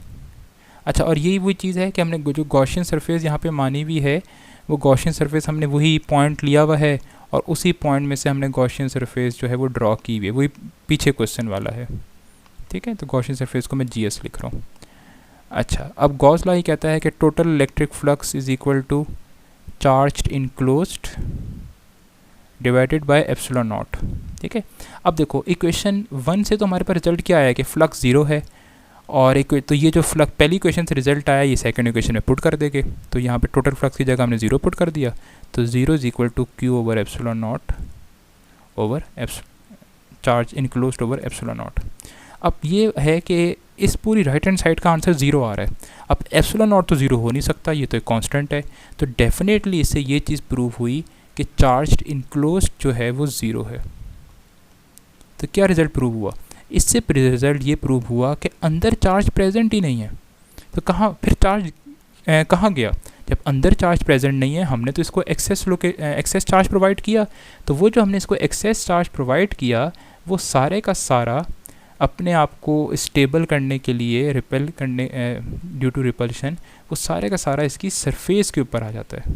अच्छा और यही वही चीज़ है कि हमने जो गॉसियन सरफेस यहाँ पे मानी हुई है, वो गॉसियन सरफेस हमने वही पॉइंट लिया हुआ है और उसी पॉइंट में से हमने गॉसियन सरफेस जो है वो ड्रॉ की हुई है, वही पीछे क्वेश्चन वाला है। ठीक है, तो गॉसियन सरफेस को मैं GS लिख रहा हूँ। अच्छा अब गॉस लॉ ये कहता है कि total electric flux is equal to charged enclosed divided by epsilon not. ठीक है, अब देखो इक्वेशन 1 से तो हमारे पास रिजल्ट क्या आया कि फ्लक्स ज़ीरो है, और एक तो ये जो फ्लक्स पहली इक्वेशन से रिजल्ट आया ये सेकंड इक्वेशन में पुट कर देंगे, तो यहाँ पे टोटल फ्लक्स की जगह हमने ज़ीरो पुट कर दिया, तो zero is equal to Q over epsilon not over charge enclosed over epsilon not. अब ये है कि इस पूरी राइट हैंड साइड का आंसर ज़ीरो आ रहा है। अब एप्सिलॉन नॉट तो ज़ीरो हो नहीं सकता, ये तो एक कांस्टेंट है, तो डेफिनेटली इससे ये चीज़ प्रूव हुई कि चार्ज इनक्लोज्ड जो है वो ज़ीरो है। तो क्या रिज़ल्ट प्रूव हुआ, इससे रिज़ल्ट ये प्रूव हुआ कि अंदर चार्ज प्रेजेंट ही नहीं है। तो कहाँ फिर चार्ज कहाँ गया, जब अंदर चार्ज प्रेजेंट नहीं है, हमने तो इसको एक्सेस चार्ज प्रोवाइड किया, तो वो जो हमने इसको एक्सेस चार्ज प्रोवाइड किया वो सारे का सारा अपने आप को स्टेबल करने के लिए रिपेल करने ड्यू टू रिपल्शन, वो सारे का सारा इसकी सरफेस के ऊपर आ जाता है।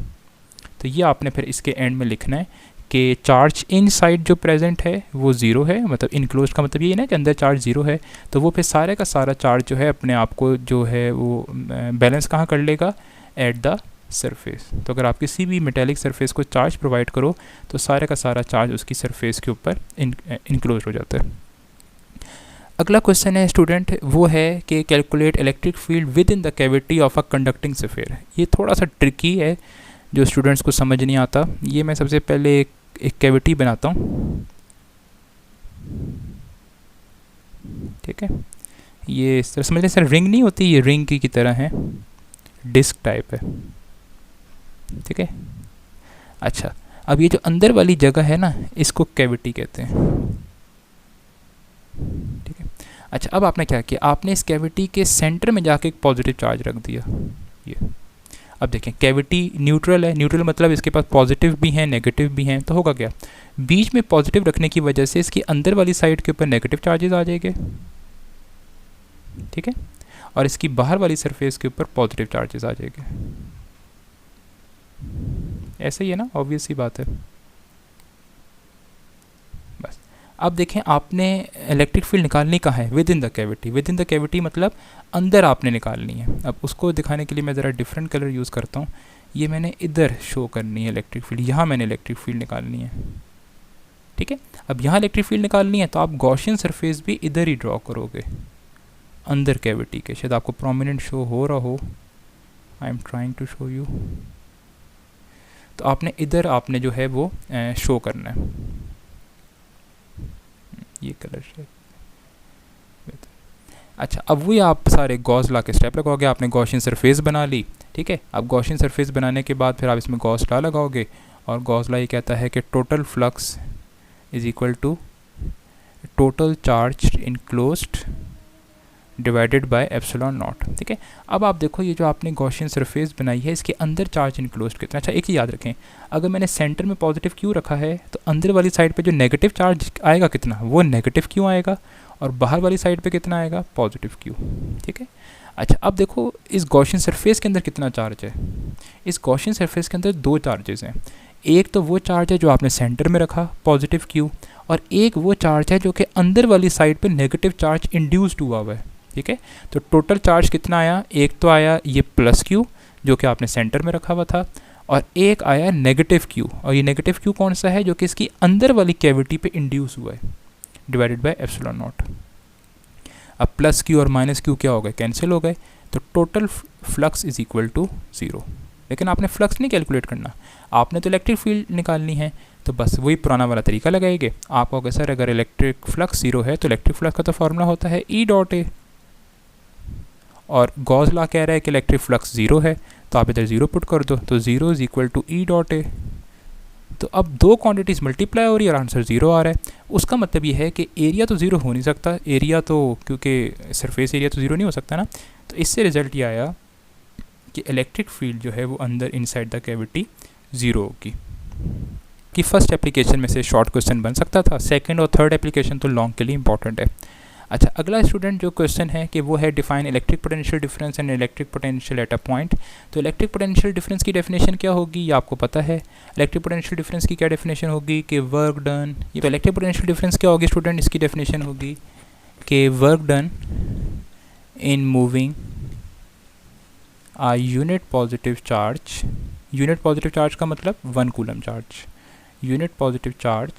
तो ये आपने फिर इसके एंड में लिखना है कि चार्ज इन साइड जो प्रेजेंट है वो ज़ीरो है, मतलब इनक्लोज का मतलब ये ना कि अंदर चार्ज ज़ीरो है, तो वो फिर सारे का सारा चार्ज जो है अपने आप को जो है वो बैलेंस कहाँ कर लेगा, एट द सरफेस। तो अगर आप किसी भी मेटेलिक सरफेस को चार्ज प्रोवाइड करो तो सारे का सारा चार्ज उसकी सरफेस के ऊपर इनक्लोज हो जाता है। अगला क्वेश्चन है स्टूडेंट, वो है कि calculate electric field with in the cavity of a conducting sphere. ये थोड़ा सा ट्रिकी है, जो स्टूडेंट्स को समझ नहीं आता। ये मैं सबसे पहले एक कैविटी बनाता हूँ। ठीक है, ये इस तरह समझ लें, सर रिंग नहीं होती, ये रिंग की तरह है, डिस्क टाइप है। ठीक है, अच्छा अब ये जो अंदर वाली जगह है ना, इसको कैविटी कहते हैं। ठीक है, अच्छा अब आपने क्या किया, आपने इस कैविटी के सेंटर में जाके एक पॉजिटिव चार्ज रख दिया। ये अब देखें कैविटी न्यूट्रल है, न्यूट्रल मतलब इसके पास पॉजिटिव भी हैं नेगेटिव भी हैं, तो होगा क्या, बीच में पॉजिटिव रखने की वजह से इसकी अंदर वाली साइड के ऊपर नेगेटिव चार्जेस आ जाएंगे। ठीक है, और इसकी बाहर वाली सरफेस के ऊपर पॉजिटिव चार्जेस आ जाएंगे। ऐसे ही है ना, ऑब्वियस सी बात है। बस अब देखें आपने इलेक्ट्रिक फील्ड निकालनी कहाँ है, with in the cavity. With in the cavity मतलब अंदर आपने निकालनी है। अब उसको दिखाने के लिए मैं ज़रा डिफरेंट कलर यूज़ करता हूँ। ये मैंने इधर शो करनी है इलेक्ट्रिक फील्ड, यहाँ मैंने इलेक्ट्रिक फील्ड निकालनी है। ठीक है, अब यहाँ इलेक्ट्रिक फील्ड निकालनी है तो आप गॉसियन सरफेस भी इधर ही ड्रॉ करोगे, अंदर कैविटी के। शायद आपको प्रोमिनेंट शो हो रहा हो, I am trying to show you. तो आपने इधर आपने जो है वो शो करना है, ये कलर शेड। अच्छा अब वही आप सारे गॉस लॉ के स्टेप लगाओगे। आपने गॉसियन सरफेस बना ली। ठीक है, अब गॉसियन सरफेस बनाने के बाद फिर आप इसमें गॉस लॉ लगाओगे, और गॉस लॉ ये कहता है कि total flux is equal to total charge enclosed divided by epsilon not. ठीक है, अब आप देखो ये जो आपने गॉसियन सरफेस बनाई है, इसके अंदर चार्ज इनक्लोज्ड कितना। अच्छा एक चीज़ याद रखें, अगर मैंने सेंटर में पॉजिटिव क्यों रखा है तो अंदर वाली साइड पे जो नेगेटिव चार्ज आएगा कितना, वो नेगेटिव क्यों आएगा, और बाहर वाली साइड पे कितना आएगा, पॉजिटिव क्यों। ठीक है, अच्छा अब देखो इस गॉसियन सरफेस के अंदर कितना चार्ज है। इस गॉसियन सरफेस के अंदर दो चार्जेस हैं। एक तो वो चार्ज है जो आपने सेंटर में रखा, पॉजिटिव क्यू, और एक वो चार्ज है जो कि अंदर वाली साइड पे नेगेटिव चार्ज इंड्यूस्ड हुआ है। ठीक है, तो टोटल चार्ज कितना आया, एक तो आया ये प्लस क्यू जो कि आपने सेंटर में रखा हुआ था, और एक आया नेगेटिव क्यू, और ये नेगेटिव क्यू कौन सा है, जो कि इसकी अंदर वाली कैविटी पे इंड्यूस हुआ है, डिवाइडेड बाय एप्सिलॉन नॉट। अब प्लस क्यू और माइनस क्यू क्या हो गए, कैंसिल हो गए, तो total flux is equal to zero. लेकिन आपने फ्लक्स नहीं कैलकुलेट करना, आपने तो इलेक्ट्रिक फील्ड निकालनी है, तो बस वही पुराना वाला तरीका लगाएंगे। आप कहोगे सर अगर इलेक्ट्रिक फ्लक्स ज़ीरो है तो इलेक्ट्रिक फ्लक्स का तो फॉर्मूला होता है ई डॉट ए, और गॉस लॉ कह रहा है कि इलेक्ट्रिक फ्लक्स ज़ीरो है, तो आप इधर ज़ीरो पुट कर दो, तो zero is equal to E dot A. तो अब दो क्वांटिटीज़ मल्टीप्लाई हो रही है और आंसर ज़ीरो आ रहा है। उसका मतलब ये है कि एरिया तो ज़ीरो हो नहीं सकता, एरिया तो क्योंकि सरफेस एरिया तो ज़ीरो नहीं हो सकता ना। तो इससे रिज़ल्ट ये आया कि इलेक्ट्रिक फील्ड जो है वो अंदर इनसाइड द कैविटी 0 होगी। कि फर्स्ट एप्लीकेशन में से शॉर्ट क्वेश्चन बन सकता था, सेकंड और थर्ड एप्लीकेशन तो लॉन्ग के लिए इंपॉर्टेंट है। अच्छा, अगला स्टूडेंट जो क्वेश्चन है कि वो है define electric potential difference and electric potential at a point. तो इलेक्ट्रिक पोटेंशियल डिफरेंस की डेफिनेशन क्या होगी ये आपको पता है। इलेक्ट्रिक पोटेंशियल डिफरेंस की क्या डेफिनेशन होगी कि वर्क डन। तो इलेक्ट्रिक पोटेंशियल डिफरेंस क्या होगी स्टूडेंट, इसकी डेफिनेशन होगी कि work done in moving a unit positive charge. Unit positive charge का मतलब 1 coulomb charge. Unit positive charge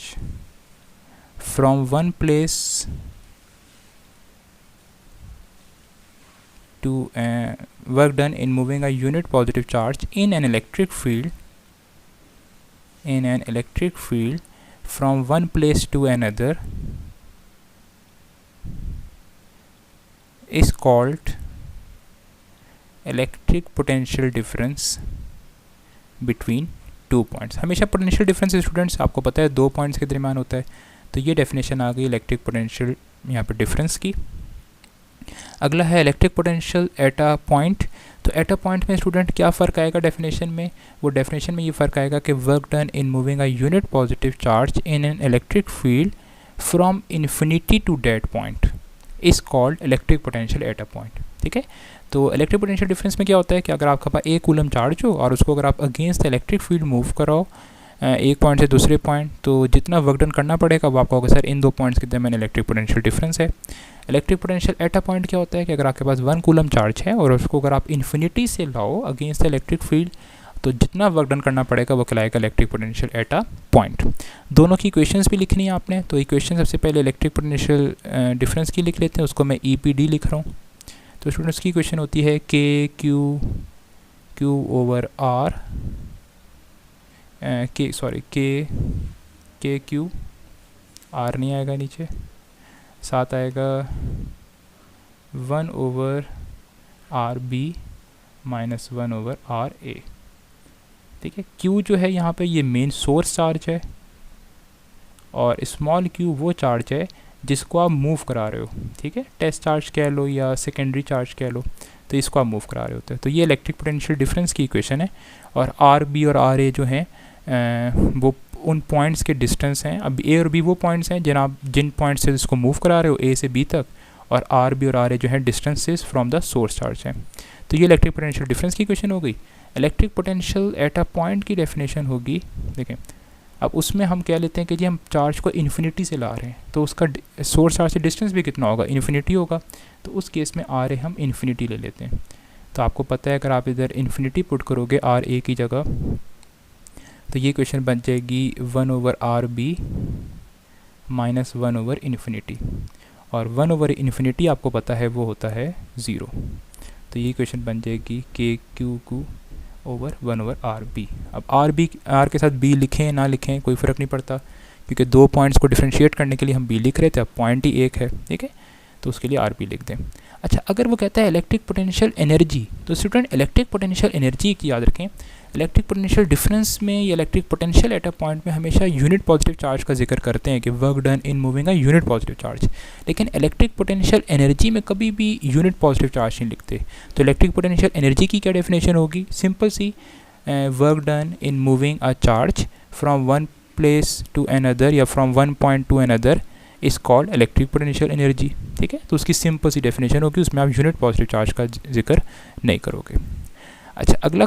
from one place to work done in moving a unit positive charge in an electric field from one place to another is called electric potential difference between two points। हमेशा potential difference students आपको पता है 2 points के दरमियान होता है। तो ये डेफिनेशन आ गई इलेक्ट्रिक पोटेंशियल यहाँ पे डिफरेंस की। अगला है electric potential at a point. तो एट अ पॉइंट में स्टूडेंट क्या फ़र्क आएगा डेफिनेशन में, वो डेफिनेशन में ये फ़र्क आएगा कि work done in moving a unit positive charge in an electric field from infinity to that point is called electric potential at a point. ठीक है, तो इलेक्ट्रिक पोटेंशियल डिफरेंस में क्या होता है कि अगर आपके पास 1 कूलम चार्ज हो और उसको अगर आप अगेंस्ट इलेक्ट्रिक फील्ड मूव कराओ एक पॉइंट से दूसरे पॉइंट, तो जितना वर्क डन करना पड़ेगा वो आपको होगा सर इन 2 पॉइंट्स के दरमियान इलेक्ट्रिक पोटेंशियल डिफरेंस है। Electric potential at a point क्या होता है कि अगर आपके पास 1 कूलम चार्ज है और उसको अगर आप इन्फिनिटी से लाओ अगेंस्ट द इलेक्ट्रिक फील्ड, तो जितना वर्क डन करना पड़ेगा वो कहलाएगा electric potential at a point. दोनों की इक्वेशंस भी लिखनी है आपने। तो इक्वेशन सबसे पहले इलेक्ट्रिक पोटेंशियल डिफरेंस की लिख लेते हैं, उसको मैं EPD लिख रहा हूँ। तो स्टूडेंट्स की इक्वेशन होती है Q ओवर R के क्यू R नहीं आएगा नीचे, साथ आएगा 1 over RB minus 1 over RA। ठीक है, Q जो है यहाँ पे ये मेन सोर्स चार्ज है और स्मॉल q वो चार्ज है जिसको आप मूव करा रहे हो। ठीक है, टेस्ट चार्ज कह लो या सेकेंडरी चार्ज कह लो, तो इसको आप मूव करा रहे होते हैं। तो ये इलेक्ट्रिक पोटेंशियल डिफरेंस की इक्वेशन है। और RB और RA जो हैं वो उन पॉइंट्स के डिस्टेंस हैं। अब A और B वो पॉइंट्स हैं जिन पॉइंट से इसको मूव करा रहे हो A से B तक, और RB और RA जो है distances from the source charge हैं। तो ये इलेक्ट्रिक पोटेंशियल डिफरेंस की इक्वेशन हो गई। Electric potential at a point की डेफिनेशन होगी, देखें अब उसमें हम कह लेते हैं कि जी हम चार्ज को इन्फिनिटी से ला रहे हैं, तो उसका सोर्स चार्ज से डिस्टेंस भी कितना होगा, इन्फिनिटी होगा। तो उस केस में RA हम इन्फिनिटी ले लेते हैं। तो आपको पता है अगर आप इधर इन्फिनिटी पुट करोगे RA की जगह, तो ये क्वेश्चन बन जाएगी 1 over RB minus 1 over infinity, और 1 ओवर इन्फिनिटी आपको पता है वो होता है 0। तो ये क्वेश्चन बन जाएगी KQ ओवर 1 ओवर RB। अब R के साथ B लिखें ना लिखें कोई फ़र्क नहीं पड़ता, क्योंकि 2 पॉइंट्स को डिफ्रेंशिएट करने के लिए हम B लिख रहे थे, अब पॉइंट ही एक है। ठीक है, तो उसके लिए RB लिख दें। अच्छा, अगर वो कहता है इलेक्ट्रिक पोटेंशियल एनर्जी, तो स्टूडेंट इलेक्ट्रिक पोटेंशियल एनर्जी की याद रखें, इलेक्ट्रिक पोटेंशियल डिफरेंस में या electric potential at a point में हमेशा यूनिट पॉजिटिव चार्ज का जिक्र करते हैं कि work done in moving a unit positive charge, लेकिन इलेक्ट्रिक पोटेंशियल एनर्जी में कभी भी यूनिट पॉजिटिव चार्ज नहीं लिखते। तो इलेक्ट्रिक पोटेंशियल एनर्जी की क्या डेफिनेशन होगी, सिंपल सी, work done in moving a charge from one place to another या from one point to another is called electric potential energy. ठीक है, तो उसकी सिंपल सी डेफिनेशन होगी, उसमें आप यूनिट पॉजिटिव चार्ज का जिक्र नहीं करोगे। अच्छा, अगला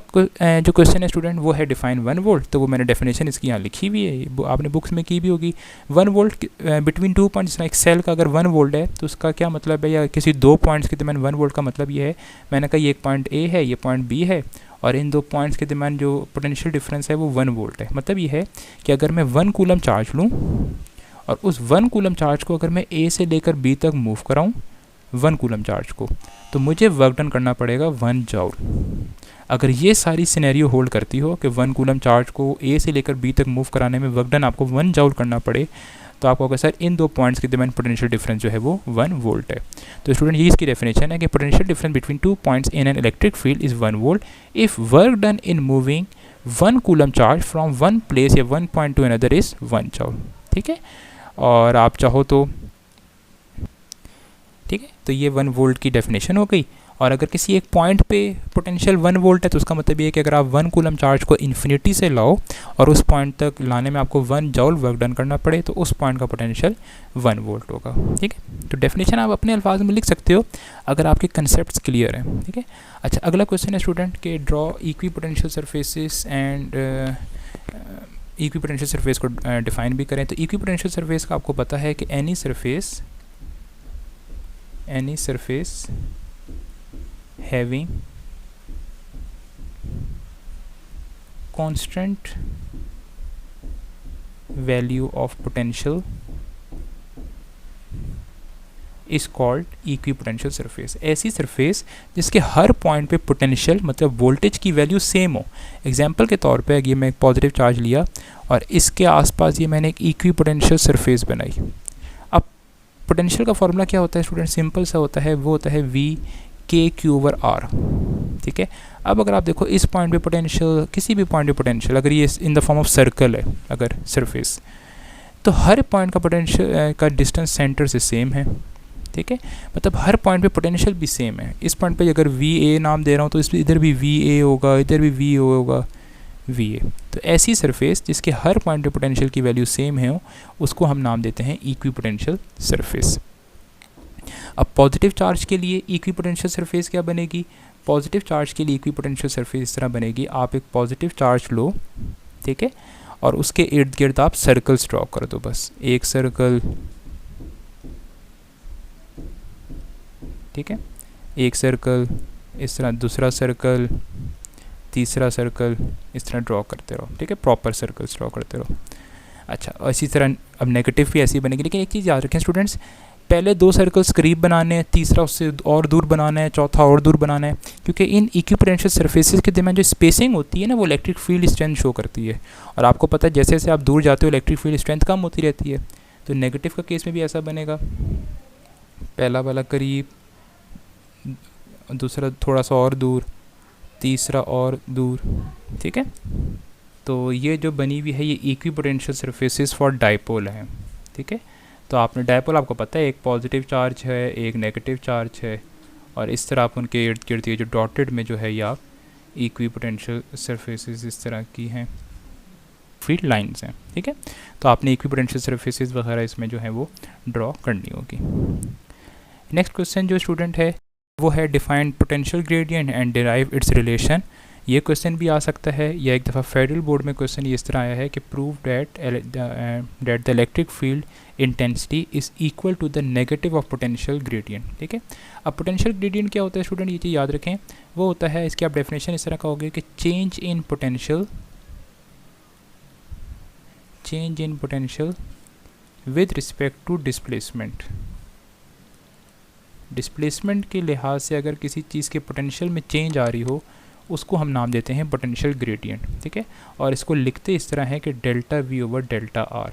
जो क्वेश्चन है स्टूडेंट वो है डिफाइन 1 वोल्ट। तो वो मैंने डेफिनेशन इसकी यहाँ लिखी हुई है, वो आपने बुक्स में की भी होगी। 1 वोल्ट बिटवीन 2 पॉइंट्स, एक सेल का अगर 1 वोल्ट है तो उसका क्या मतलब है, या किसी 2 पॉइंट्स के दरमियान 1 वोल्ट का मतलब ये है, मैंने कहा ये एक पॉइंट A है, ये पॉइंट B है, और इन 2 पॉइंट्स के दरमियान जो पोटेंशियल डिफरेंस है वो 1 वोल्ट है। मतलब ये है कि अगर मैं 1 कूलम चार्ज लूँ और उस 1 कूलम चार्ज को अगर मैं A से लेकर B तक मूव कराऊँ 1 कूलम चार्ज को, तो मुझे वर्क डन करना पड़ेगा 1 जॉउल। अगर ये सारी सिनेरियो होल्ड करती हो कि 1 कूलम चार्ज को A से लेकर B तक मूव कराने में वर्क डन आपको 1 जॉउल करना पड़े, तो आपको होगा सर इन 2 पॉइंट्स के दरमियान पोटेंशियल डिफरेंस जो है वो 1 वोल्ट है। तो स्टूडेंट ये इसकी डेफिनेशन है कि potential difference between 2 points in an electric field is 1 volt if work done in moving 1 coulomb charge from 1 place या 1 पॉइंट टू अनदर इज़ 1 जॉउल। ठीक है, और आप चाहो तो, ठीक है, तो ये 1 वोल्ट की डेफिनेशन हो गई। और अगर किसी एक पॉइंट पे पोटेंशियल 1 वोल्ट है तो उसका मतलब ये है कि अगर आप 1 कूलम चार्ज को इन्फिनिटी से लाओ और उस पॉइंट तक लाने में आपको 1 जॉल वर्क डन करना पड़े तो उस पॉइंट का पोटेंशियल 1 वोल्ट होगा। ठीक है, तो डेफिनेशन आप अपने अल्फाज में लिख सकते हो अगर आपके कंसेप्ट क्लियर हैं। ठीक है, अच्छा अगला क्वेश्चन है स्टूडेंट के draw equi potential surfaces and equi potential surface को डिफाइन भी करें। तो इक्वी पोटेंशियल सरफेस का आपको पता है कि any surface having constant value of potential is called equipotential surface. ऐसी सरफेस जिसके हर पॉइंट पे पोटेंशियल मतलब वोल्टेज की वैल्यू सेम हो। एग्जांपल के तौर पे ये मैं एक पॉजिटिव चार्ज लिया और इसके आसपास ये मैंने एक इक्विपोटेंशियल सरफेस बनाई। अब पोटेंशियल का फॉर्मूला क्या होता है स्टूडेंट? सिंपल सा होता है, वो होता है V K/R। ठीक है, अब अगर आप देखो इस पॉइंट पे पोटेंशियल, किसी भी पॉइंट पे पोटेंशियल अगर ये इन द फॉर्म ऑफ सर्कल है अगर सरफेस, तो हर पॉइंट का पोटेंशियल का डिस्टेंस सेंटर से सेम है। ठीक है, मतलब हर पॉइंट पे पोटेंशियल भी सेम है। इस पॉइंट पे अगर VA नाम दे रहा हूँ तो इस इधर भी VA होगा, इधर भी VA होगा, VA। तो ऐसी सरफेस जिसके हर पॉइंट पे पोटेंशियल की वैल्यू सेम है उसको हम नाम देते हैं इक्विपोटेंशियल सरफेस। अब पॉजिटिव चार्ज के लिए इक्विपोटेंशियल सरफेस क्या बनेगी? पॉजिटिव चार्ज के लिए इक्विपोटेंशियल सरफेस इस तरह बनेगी, आप एक पॉजिटिव चार्ज लो, ठीक है, और उसके इर्द गिर्द आप सर्कल्स ड्रॉ कर दो, बस एक सर्कल, ठीक है, एक सर्कल, इस तरह दूसरा सर्कल, तीसरा सर्कल, इस तरह ड्रॉ करते रहो। ठीक है, प्रॉपर सर्कल्स ड्रॉ करते रहो। अच्छा, और इसी तरह अब नेगेटिव भी ऐसी बनेगी, लेकिन एक चीज़ याद रखें स्टूडेंट्स, पहले 2 सर्कल्स करीब बनाने हैं, तीसरा उससे और दूर बनाना है, चौथा और दूर बनाना है, क्योंकि इन इक्विपोटेंशियल सरफेसेस के दरमियान जो स्पेसिंग होती है ना वो इलेक्ट्रिक फील्ड स्ट्रेंथ शो करती है। और आपको पता है जैसे जैसे आप दूर जाते हो इलेक्ट्रिक फील्ड स्ट्रेंथ कम होती रहती है। तो नेगेटिव का केस में भी ऐसा बनेगा, पहला वाला करीब, दूसरा थोड़ा सा और दूर, तीसरा और दूर। ठीक है, तो ये जो बनी हुई है ये इक्विपोटेंशियल सरफेसेस फॉर डाइपोल है। ठीक है, तो आपने डाइपोल आपको पता है एक पॉजिटिव चार्ज है, एक नेगेटिव चार्ज है, और इस तरह आप उनके इर्द गिर्द ये जो डॉटेड में जो है ये आप इक्विपोटेंशियल सरफेसेस इस तरह की हैं, फील्ड लाइंस हैं। ठीक है, तो आपने इक्विपोटेंशियल सरफेसेस वगैरह इसमें जो है वो ड्रॉ करनी होगी। नेक्स्ट क्वेश्चन जो स्टूडेंट है वो है defined potential gradient and derive it's relation. ये क्वेश्चन भी आ सकता है, या एक दफ़ा फेडरल बोर्ड में क्वेश्चन इस तरह आया है कि prove that the electric field intensity is equal to the negative of potential gradient. ठीक है, अब पोटेंशियल ग्रेडियंट क्या होता है स्टूडेंट, ये चीज़ याद रखें, वो होता है, इसकी आप डेफिनेशन इस तरह कहोगे कि change in potential with respect to displacement. Displacement के लिहाज से अगर किसी चीज़ के पोटेंशियल में चेंज आ रही हो उसको हम नाम देते हैं पोटेंशियल ग्रेडियंट। ठीक है, और इसको लिखते इस तरह है कि delta V over delta R।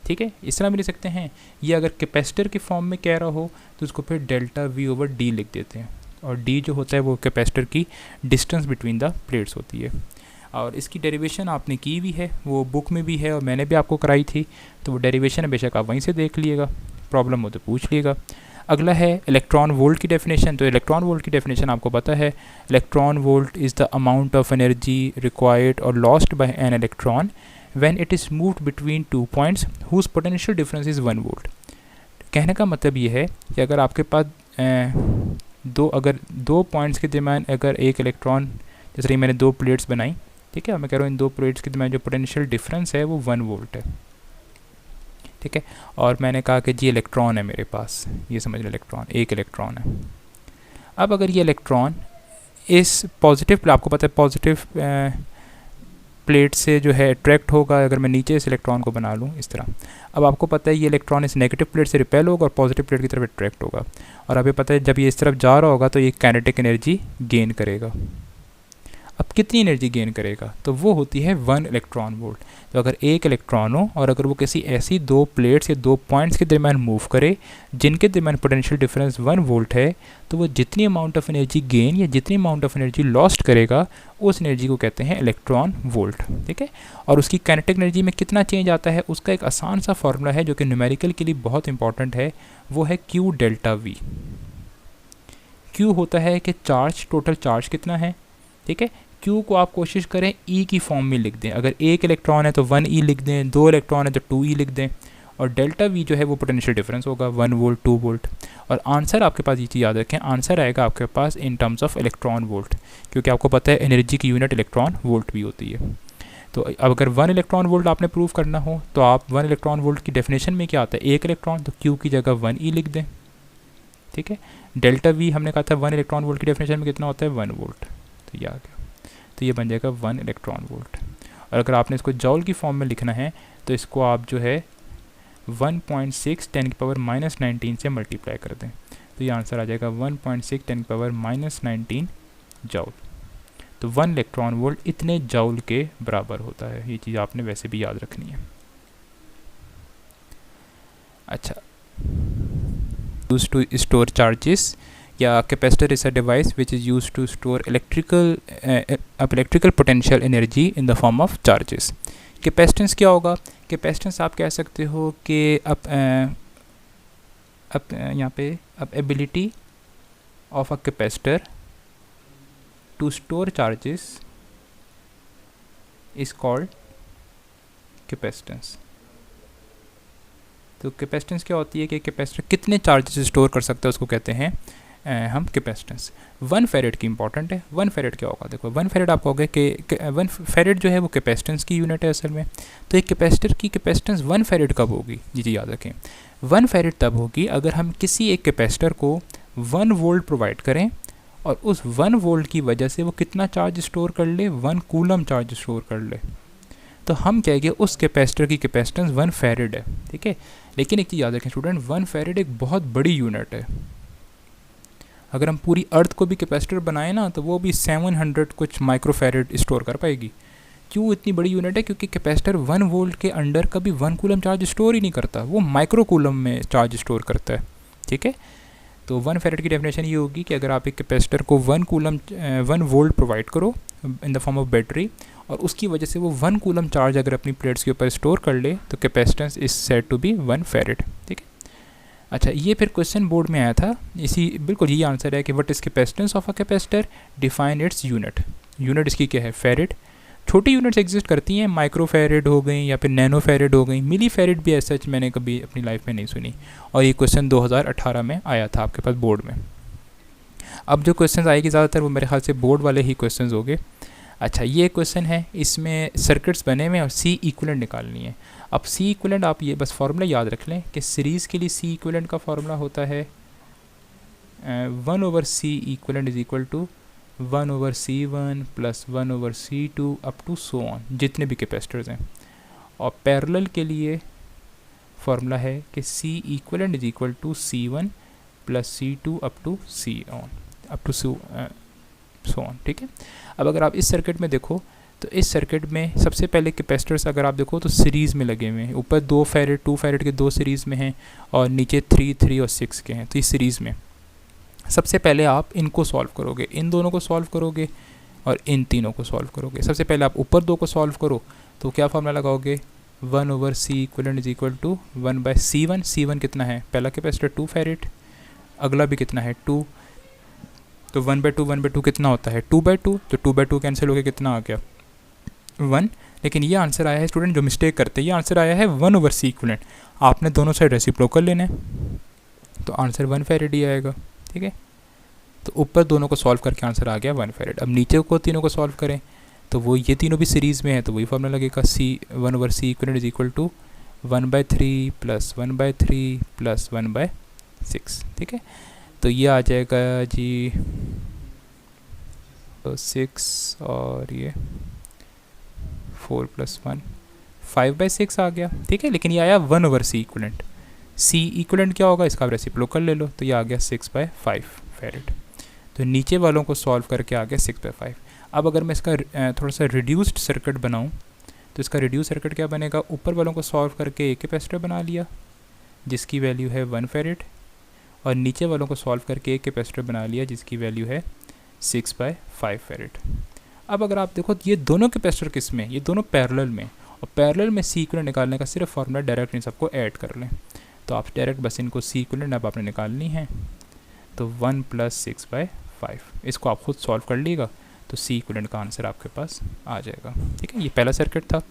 ठीक है, इस तरह भी लिख सकते हैं। ये अगर कैपेसिटर के फॉर्म में कह रहा हो तो उसको फिर डेल्टा V ओवर D लिख देते हैं, और D जो होता है वो कैपेसिटर की डिस्टेंस बिटवीन द प्लेट्स होती है। और इसकी डेरिवेशन आपने की भी है, वो बुक में भी है और मैंने भी आपको कराई थी, तो वो डेरिवेशन बेशक आप वहीं से देख लीजिएगा, प्रॉब्लम हो तो पूछ लीजिएगा। अगला है इलेक्ट्रॉन वोल्ट की डेफिनेशन। तो इलेक्ट्रॉन वोल्ट की डेफिनेशन आपको पता है, electron volt is the amount of energy required और lost by an electron when it is moved between 2 points whose potential difference is 1 volt. कहने का मतलब ये है कि अगर आपके पास दो पॉइंट्स के दरमियान अगर एक इलेक्ट्रॉन, जैसे मैंने 2 प्लेट्स बनाई, ठीक है, मैं कह रहा हूँ इन 2 प्लेट्स के दरमियान जो पोटेंशियल डिफरेंस है वो 1 वोल्ट है। ठीक है, और मैंने कहा कि जी इलेक्ट्रॉन है मेरे पास, ये समझ लो इलेक्ट्रॉन, एक इलेक्ट्रॉन है। अब अगर ये इलेक्ट्रॉन इस पॉजिटिव, आपको पता है पॉजिटिव प्लेट से जो है अट्रैक्ट होगा, अगर मैं नीचे इस इलेक्ट्रॉन को बना लूँ इस तरह, अब आपको पता है ये इलेक्ट्रॉन इस नेगेटिव प्लेट से रिपेल होगा और पॉजिटिव प्लेट की तरफ अट्रैक्ट होगा, और अभी पता है जब ये इस तरफ जा रहा होगा तो ये काइनेटिक एनर्जी गेन करेगा। अब कितनी एनर्जी गेन करेगा, तो वो होती है 1 इलेक्ट्रॉन वोल्ट। तो अगर एक इलेक्ट्रॉन हो और अगर वो किसी ऐसी 2 प्लेट्स या 2 पॉइंट्स के दरमियान मूव करे जिनके दरमियान पोटेंशियल डिफरेंस 1 वोल्ट है, तो वो जितनी अमाउंट ऑफ एनर्जी गेन या जितनी अमाउंट ऑफ एनर्जी लॉस्ट करेगा उस एनर्जी को कहते हैं इलेक्ट्रॉन वोल्ट। ठीक है, और उसकी काइनेटिक एनर्जी में कितना चेंज आता है उसका एक आसान सा फॉर्मूला है जो कि न्यूमेरिकल के लिए बहुत इंपॉर्टेंट है, वो है Q डेल्टा V। Q होता है कि चार्ज, टोटल चार्ज कितना है, ठीक है। Q को आप कोशिश करें E की फॉर्म में लिख दें, अगर एक इलेक्ट्रॉन है तो 1E लिख दें, 2 इलेक्ट्रॉन है तो 2E लिख दें, और डेल्टा V जो है वो पोटेंशियल डिफरेंस होगा 1 वोल्ट 2 वोल्ट। और आंसर आपके पास, ये चीज़ याद रखें, आंसर आएगा आपके पास in terms of electron volt, क्योंकि आपको पता है एनर्जी की यूनिट इलेक्ट्रॉन वोल्ट भी होती है। तो अब अगर 1 इलेक्ट्रॉन वोल्ट आपने प्रूव करना हो तो आप 1 इलेक्ट्रॉन वोल्ट की डेफिनेशन में क्या आता है, एक इलेक्ट्रॉन, तो Q की जगह 1E लिख दें, ठीक है। डेल्टा V हमने कहा था 1 इलेक्ट्रॉन वोल्ट की डेफिनेशन में कितना होता है, 1 वोल्ट, तो ये आ गया, तो ये बन जाएगा 1 इलेक्ट्रॉन वोल्ट। और अगर आपने इसको जॉल की फॉर्म में लिखना है तो इसको आप जो है 1.6 10⁻⁻19 से मल्टीप्लाई कर दें, तो ये आंसर आ जाएगा 1.6 10⁻⁻19 जॉल। तो 1 इलेक्ट्रॉन वोल्ट इतने जॉल के बराबर होता है, ये चीज़ आपने वैसे भी याद रखनी है। अच्छा, यूज टू स्टोर चार्जेस, या capacitor is a device which is use to store electrical potential energy in the form of charges. Capacitance क्या होगा, कैपेसिटेंस आप कह सकते हो कि यहाँ पे ability of a capacitor to store charges is called capacitance. तो कैपेसिटेंस क्या होती है कि कैपेसिटर कितने चार्जेस स्टोर कर सकता है, उसको कहते हैं हम कैपेसिटेंस। 1 फेरेड की इंपॉर्टेंट है। 1 फेरेड क्या होगा, देखो 1 फेरेड आप कहोगे कि 1 फेरेड जो है वो कैपेसिटेंस की यूनिट है असल में। तो एक कैपेसिटर की कैपेसिटेंस 1 फेरेड कब होगी, जी याद रखें, 1 फेरेड तब होगी अगर हम किसी एक कैपेसिटर को 1 वोल्ट प्रोवाइड करें और उस 1 वोल्ट की वजह से वो कितना चार्ज स्टोर कर ले, 1 कूलम चार्ज स्टोर कर ले, तो हम कहेंगे उस कैपेसिटर की कैपेसिटेंस 1 फेरेड है, ठीक है। लेकिन एक चीज़ याद रखें स्टूडेंट, 1 फेरेड एक बहुत बड़ी यूनिट है। अगर हम पूरी अर्थ को भी कैपेसिटर बनाए ना तो वो भी 700 कुछ माइक्रोफेरेड स्टोर कर पाएगी। क्यों इतनी बड़ी यूनिट है, क्योंकि कैपेसिटर 1 वोल्ट के अंडर कभी 1 कूलम चार्ज स्टोर ही नहीं करता, वो माइक्रो कूलम में चार्ज स्टोर करता है, ठीक है। तो 1 फेरेड की डेफिनेशन ये होगी कि अगर आप एक कैपेसिटर को 1 वोल्ट प्रोवाइड करो इन द फॉर्म ऑफ बैटरी और उसकी वजह से वो 1 कूलम चार्ज अगर अपनी प्लेट्स के ऊपर स्टोर कर ले तो capacitance is said to be 1 farad, ठीक है। अच्छा, ये फिर क्वेश्चन बोर्ड में आया था, इसी बिल्कुल यही आंसर है कि what is capacitance of a capacitor, define its unit. Unit इसकी क्या है, फेरेड। छोटी यूनिट्स एग्जिस्ट करती हैं, माइक्रो फेरेड हो गई या फिर नैनो फेरेड हो गई, मिली फेरेड भी ऐसा मैंने कभी अपनी लाइफ में नहीं सुनी। और ये क्वेश्चन 2018 में आया था आपके पास बोर्ड में। अब जो क्वेश्चन आएगी ज़्यादातर वो मेरे ख्याल से बोर्ड वाले ही क्वेश्चन हो गए। अच्छा, ये क्वेश्चन है, इसमें सर्किट्स बने हुए हैं और सी इक्विवेलेंट निकालनी है। अब सी इक्विवेलेंट आप ये बस फार्मूला याद रख लें कि सीरीज़ के लिए सी इक्विवेलेंट का फार्मूला होता है 1/C equivalent is equal to 1/C1 plus 1/C2 up to so on, जितने भी कैपेसिटर्स हैं। और पैरेलल के लिए फार्मूला है कि C equivalent is equal to C1 plus C2 up to so on, ठीक है। अब अगर आप इस सर्किट में देखो तो इस सर्किट में सबसे पहले कैपेसिटर्स अगर आप देखो तो सीरीज़ में लगे हुए हैं, ऊपर 2 फेरेड 2 फेरेड के 2 सीरीज़ में हैं और नीचे 3 3 और 6 के हैं, तो इस सीरीज़ में सबसे पहले आप इनको सॉल्व करोगे, इन दोनों को सॉल्व करोगे और इन तीनों को सॉल्व करोगे। सबसे पहले आप ऊपर 2 को सॉल्व करो तो क्या फार्मूला लगाओगे, 1/C equivalent is equal to 1/C1। C1 कितना है, पहला कैपेसिटर 2 फेरेड, अगला भी कितना है 2, तो 1/2 कितना होता है 2/2, तो 2/2 कैंसिल हो गया, कितना आ गया 1। लेकिन ये आंसर आया है स्टूडेंट, जो मिस्टेक करते हैं, ये आंसर आया है 1/C इक्विवेलेंट। आपने दोनों साइड रेसिप्रोकल लेना है तो आंसर 1 फेरेड ही आएगा, ठीक है। तो ऊपर दोनों को सॉल्व करके आंसर आ गया 1 फेरेड। अब नीचे को तीनों को सॉल्व करें तो वो ये तीनों भी सीरीज़ में है तो वही फार्मूला लगेगा, 1/C equivalent is equal to 1/3 plus 1/3 plus 1/6, ठीक है। तो ये आ जाएगा जी 6 और ये 4 प्लस 1 5/6 आ गया, ठीक है। लेकिन ये आया 1/C इक्विवेलेंट। सी इक्विवेलेंट क्या होगा, इसका आप रेसिप्रोकल ले लो, तो ये आ गया 6/5 फेरेड। तो नीचे वालों को सॉल्व करके आ गया 6/5। अब अगर मैं इसका थोड़ा सा रिड्यूस्ड सर्किट बनाऊं तो इसका रिड्यूस सर्किट क्या बनेगा, ऊपर वालों को सॉल्व करके एक कैपेसिटर बना लिया जिसकी वैल्यू है 1 फेरेड और नीचे वालों को सॉल्व करके एक कैपेसिटर बना लिया जिसकी वैल्यू है 6/5 फेरेड। अब अगर आप देखो ये दोनों कैपेसिटर किस में, ये दोनों पैरेलल में, और पैरेलल में सी इक्विवेलेंट निकालने का सिर्फ फार्मूला डायरेक्ट इन सबको ऐड कर लें। तो आप डायरेक्ट बस इनको सी इक्विवेलेंट अब आपने निकालनी है। तो 1 + 6/5। इसको आप खुद सॉल्व कर लीजिएगा तो सी इक्विवेलेंट का आंसर आपके पास आ जाएगा। ठीक है, ये पहला सर्किट था।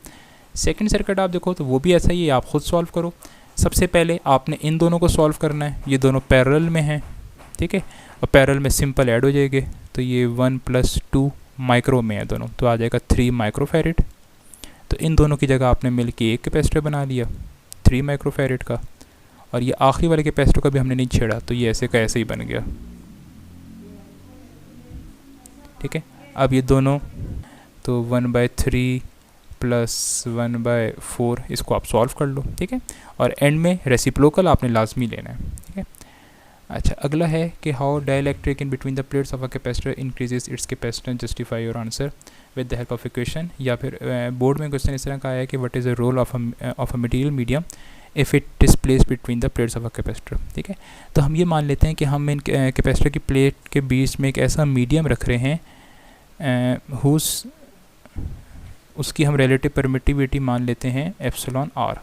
सेकंड सर्किट आप देखो तो वो भी ऐसा ही है, आप खुद सॉल्व करो। सबसे पहले आपने इन दोनों को सॉल्व करना है, ये दोनों पैरेलल में हैं। ठीक है, और पैरेलल में सिंपल ऐड हो जाएंगे, तो ये 1 + 2 माइक्रो में है दोनों, तो आ जाएगा 3 माइक्रोफैरेड। तो इन दोनों की जगह आपने मिल के एक कैपेसिटर बना लिया 3 माइक्रोफैरेड का, और ये आखिरी वाले कैपेसिटर का भी हमने नहीं छेड़ा, तो ये ऐसे का ऐसे ही बन गया। ठीक है, अब ये दोनों तो 1/3 + 1/4 इसको आप सॉल्व कर लो। ठीक है, और एंड में रेसिप्रोकल आपने लाजमी लेना है। ठीक है, अच्छा अगला है कि how dielectric in between the plates of a capacitor increases it's capacitance, justify your answer with the help of equation. या फिर बोर्ड में क्वेश्चन इस तरह का आया है कि what is the role of a material medium if it is place between the plates of a capacitor. ठीक है, तो हम ये मान लेते हैं कि हम इन कैपेसिटर की प्लेट के बीच में एक ऐसा मीडियम रख रहे हैं उसकी हम रिलेटिव परमिटिविटी मान लेते हैं एप्सिलॉन आर।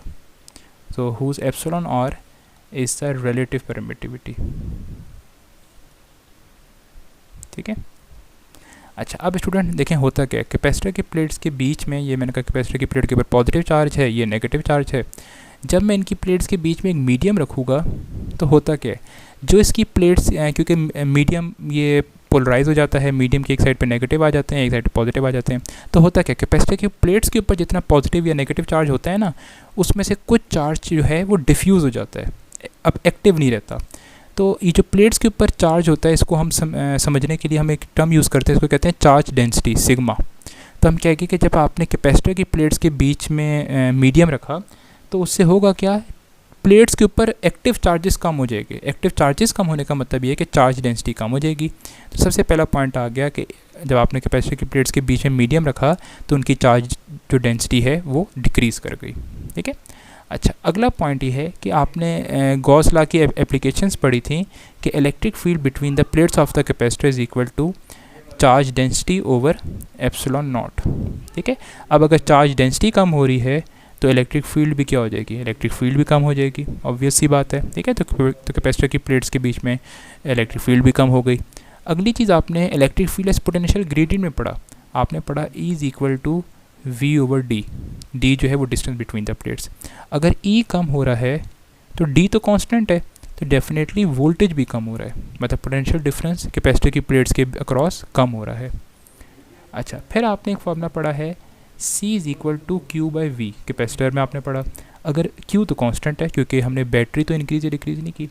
तो whose epsilon R is the relative permittivity. ठीक है, अच्छा अब स्टूडेंट देखें होता क्या है, कैपेसिटर की प्लेट्स के बीच में, ये मैंने कहा कैपेसिटर की प्लेट के ऊपर पॉजिटिव चार्ज है, ये नेगेटिव चार्ज है। जब मैं इनकी प्लेट्स के बीच में एक मीडियम रखूँगा तो होता क्या है, जो इसकी प्लेट्स क्योंकि मीडियम ये पोलराइज हो जाता है, मीडियम की एक साइड पे नेगेटिव आ जाते हैं, एक साइड पे पॉजिटिव आ जाते हैं। तो होता क्या, कैपेसिटर की प्लेट्स के ऊपर जितना पॉजिटिव या नेगेटिव चार्ज होता है ना, उसमें से कुछ चार्ज जो है वो डिफ्यूज़ हो जाता है, अब एक्टिव नहीं रहता। तो ये जो प्लेट्स के ऊपर चार्ज होता है, इसको हम समझने के लिए हम एक टर्म यूज़ करते हैं, इसको कहते हैं चार्ज डेंसिटी, सिग्मा। तो हम कहेंगे कि जब आपने कैपेसिटर की प्लेट्स के बीच में मीडियम रखा तो उससे होगा क्या, प्लेट्स के ऊपर एक्टिव चार्जेस कम हो जाएंगे। एक्टिव चार्जेस कम होने का मतलब ये है कि चार्ज डेंसिटी कम हो जाएगी। तो सबसे पहला पॉइंट आ गया कि जब आपने कैपेसिटर की प्लेट्स के बीच में मीडियम रखा तो उनकी चार्ज जो डेंसिटी है वो डिक्रीज़ कर गई। ठीक है, अच्छा अगला पॉइंट ये है कि आपने गॉस लॉ की एप्लीकेशंस पढ़ी थी कि electric field between the plates of the capacitor is equal to charge density over epsilon not. ठीक है, अब अगर चार्ज डेंसिटी कम हो रही है तो इलेक्ट्रिक फील्ड भी क्या हो जाएगी, इलेक्ट्रिक फील्ड भी कम हो जाएगी, ऑब्वियस सी बात है। ठीक है, तो कैपेसिटर की प्लेट्स के बीच में इलेक्ट्रिक फील्ड भी कम हो गई। अगली चीज़ आपने electric field as potential gradient में पढ़ा, आपने पढ़ा E is equal to V/D। D जो है वो डिस्टेंस बिटवीन द प्लेट्स। अगर E कम हो रहा है तो D तो कांस्टेंट है, तो डेफिनेटली वोल्टेज भी कम हो रहा है, मतलब पोटेंशियल डिफरेंस कैपेसिटर की प्लेट्स के अक्रॉस कम हो रहा है। अच्छा, फिर आपने एक फॉर्मूला पढ़ा है C is equal to Q/V। Capacitor में आपने पढ़ा अगर Q तो कांस्टेंट है क्योंकि हमने बैटरी तो इंक्रीज या डिक्रीज नहीं की,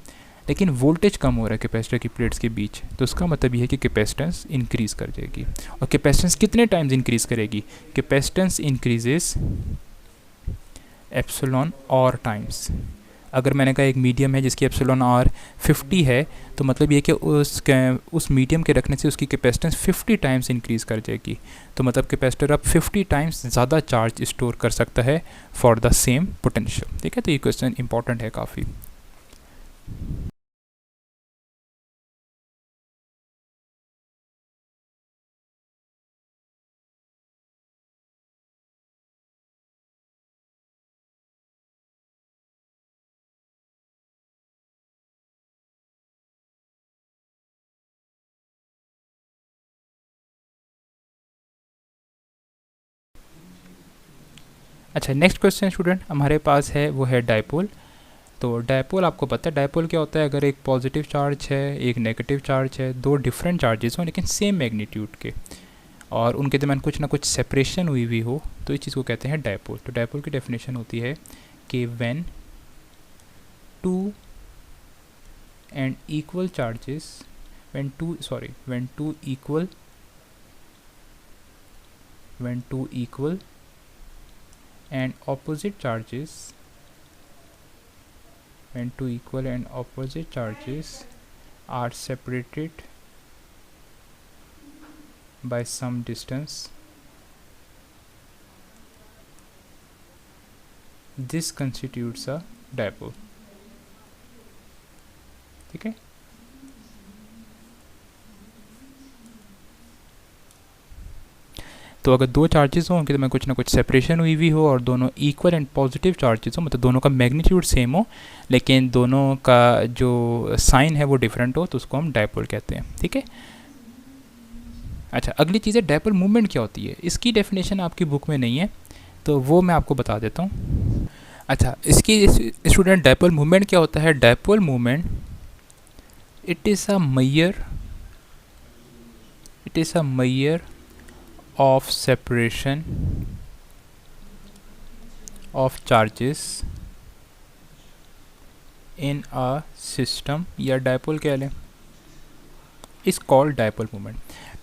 लेकिन वोल्टेज कम हो रहा है कैपेसिटर की प्लेट्स के बीच, तो उसका मतलब ये है कि कैपेसिटेंस इंक्रीज़ कर जाएगी। और कैपेसिटेंस कितने टाइम्स इंक्रीज़ करेगी, capacitance increases epsilon R times. अगर मैंने कहा एक मीडियम है जिसकी एप्सिलॉन आर 50 है, तो मतलब ये कि उस मीडियम के रखने से उसकी कैपेसिटेंस 50 टाइम्स इंक्रीज़ कर जाएगी। तो मतलब कैपेसिटर अब 50 टाइम्स ज़्यादा चार्ज स्टोर कर सकता है फॉर द सेम पोटेंशियल। ठीक है, तो ये क्वेश्चन इंपॉर्टेंट है काफ़ी। अच्छा, नेक्स्ट क्वेश्चन स्टूडेंट हमारे पास है वो है डायपोल। तो डायपोल आपको पता है डायपोल क्या होता है, अगर एक पॉजिटिव चार्ज है एक नेगेटिव चार्ज है, दो डिफरेंट चार्जेस हों लेकिन सेम मैग्नीट्यूड के, और उनके दरमियान कुछ ना कुछ सेपरेशन हुई हुई हो, तो इस चीज़ को कहते हैं डायपोल। तो डायपोल की डेफिनेशन होती है कि when two and equal charges when two equal and opposite charges are separated by some distance, this constitutes a dipole। ठीक है, तो अगर दो चार्जेस हों कि तो में कुछ ना कुछ सेपरेशन हुई हो और दोनों इक्वल एंड पॉजिटिव चार्जेस हो, मतलब दोनों का मैग्नीट्यूड सेम हो लेकिन दोनों का जो साइन है वो डिफरेंट हो, तो उसको हम डायपोल कहते हैं। ठीक है। अच्छा, अगली चीज़ है डायपोल मूवमेंट क्या होती है। इसकी डेफिनेशन आपकी बुक में नहीं है तो वो मैं आपको बता देता हूँ। अच्छा, इसकी स्टूडेंट डायपोल मूवमेंट क्या होता है। Dipole movement it is a measure of separation of charges in a system या डायपोल कह लें, is called dipole movement.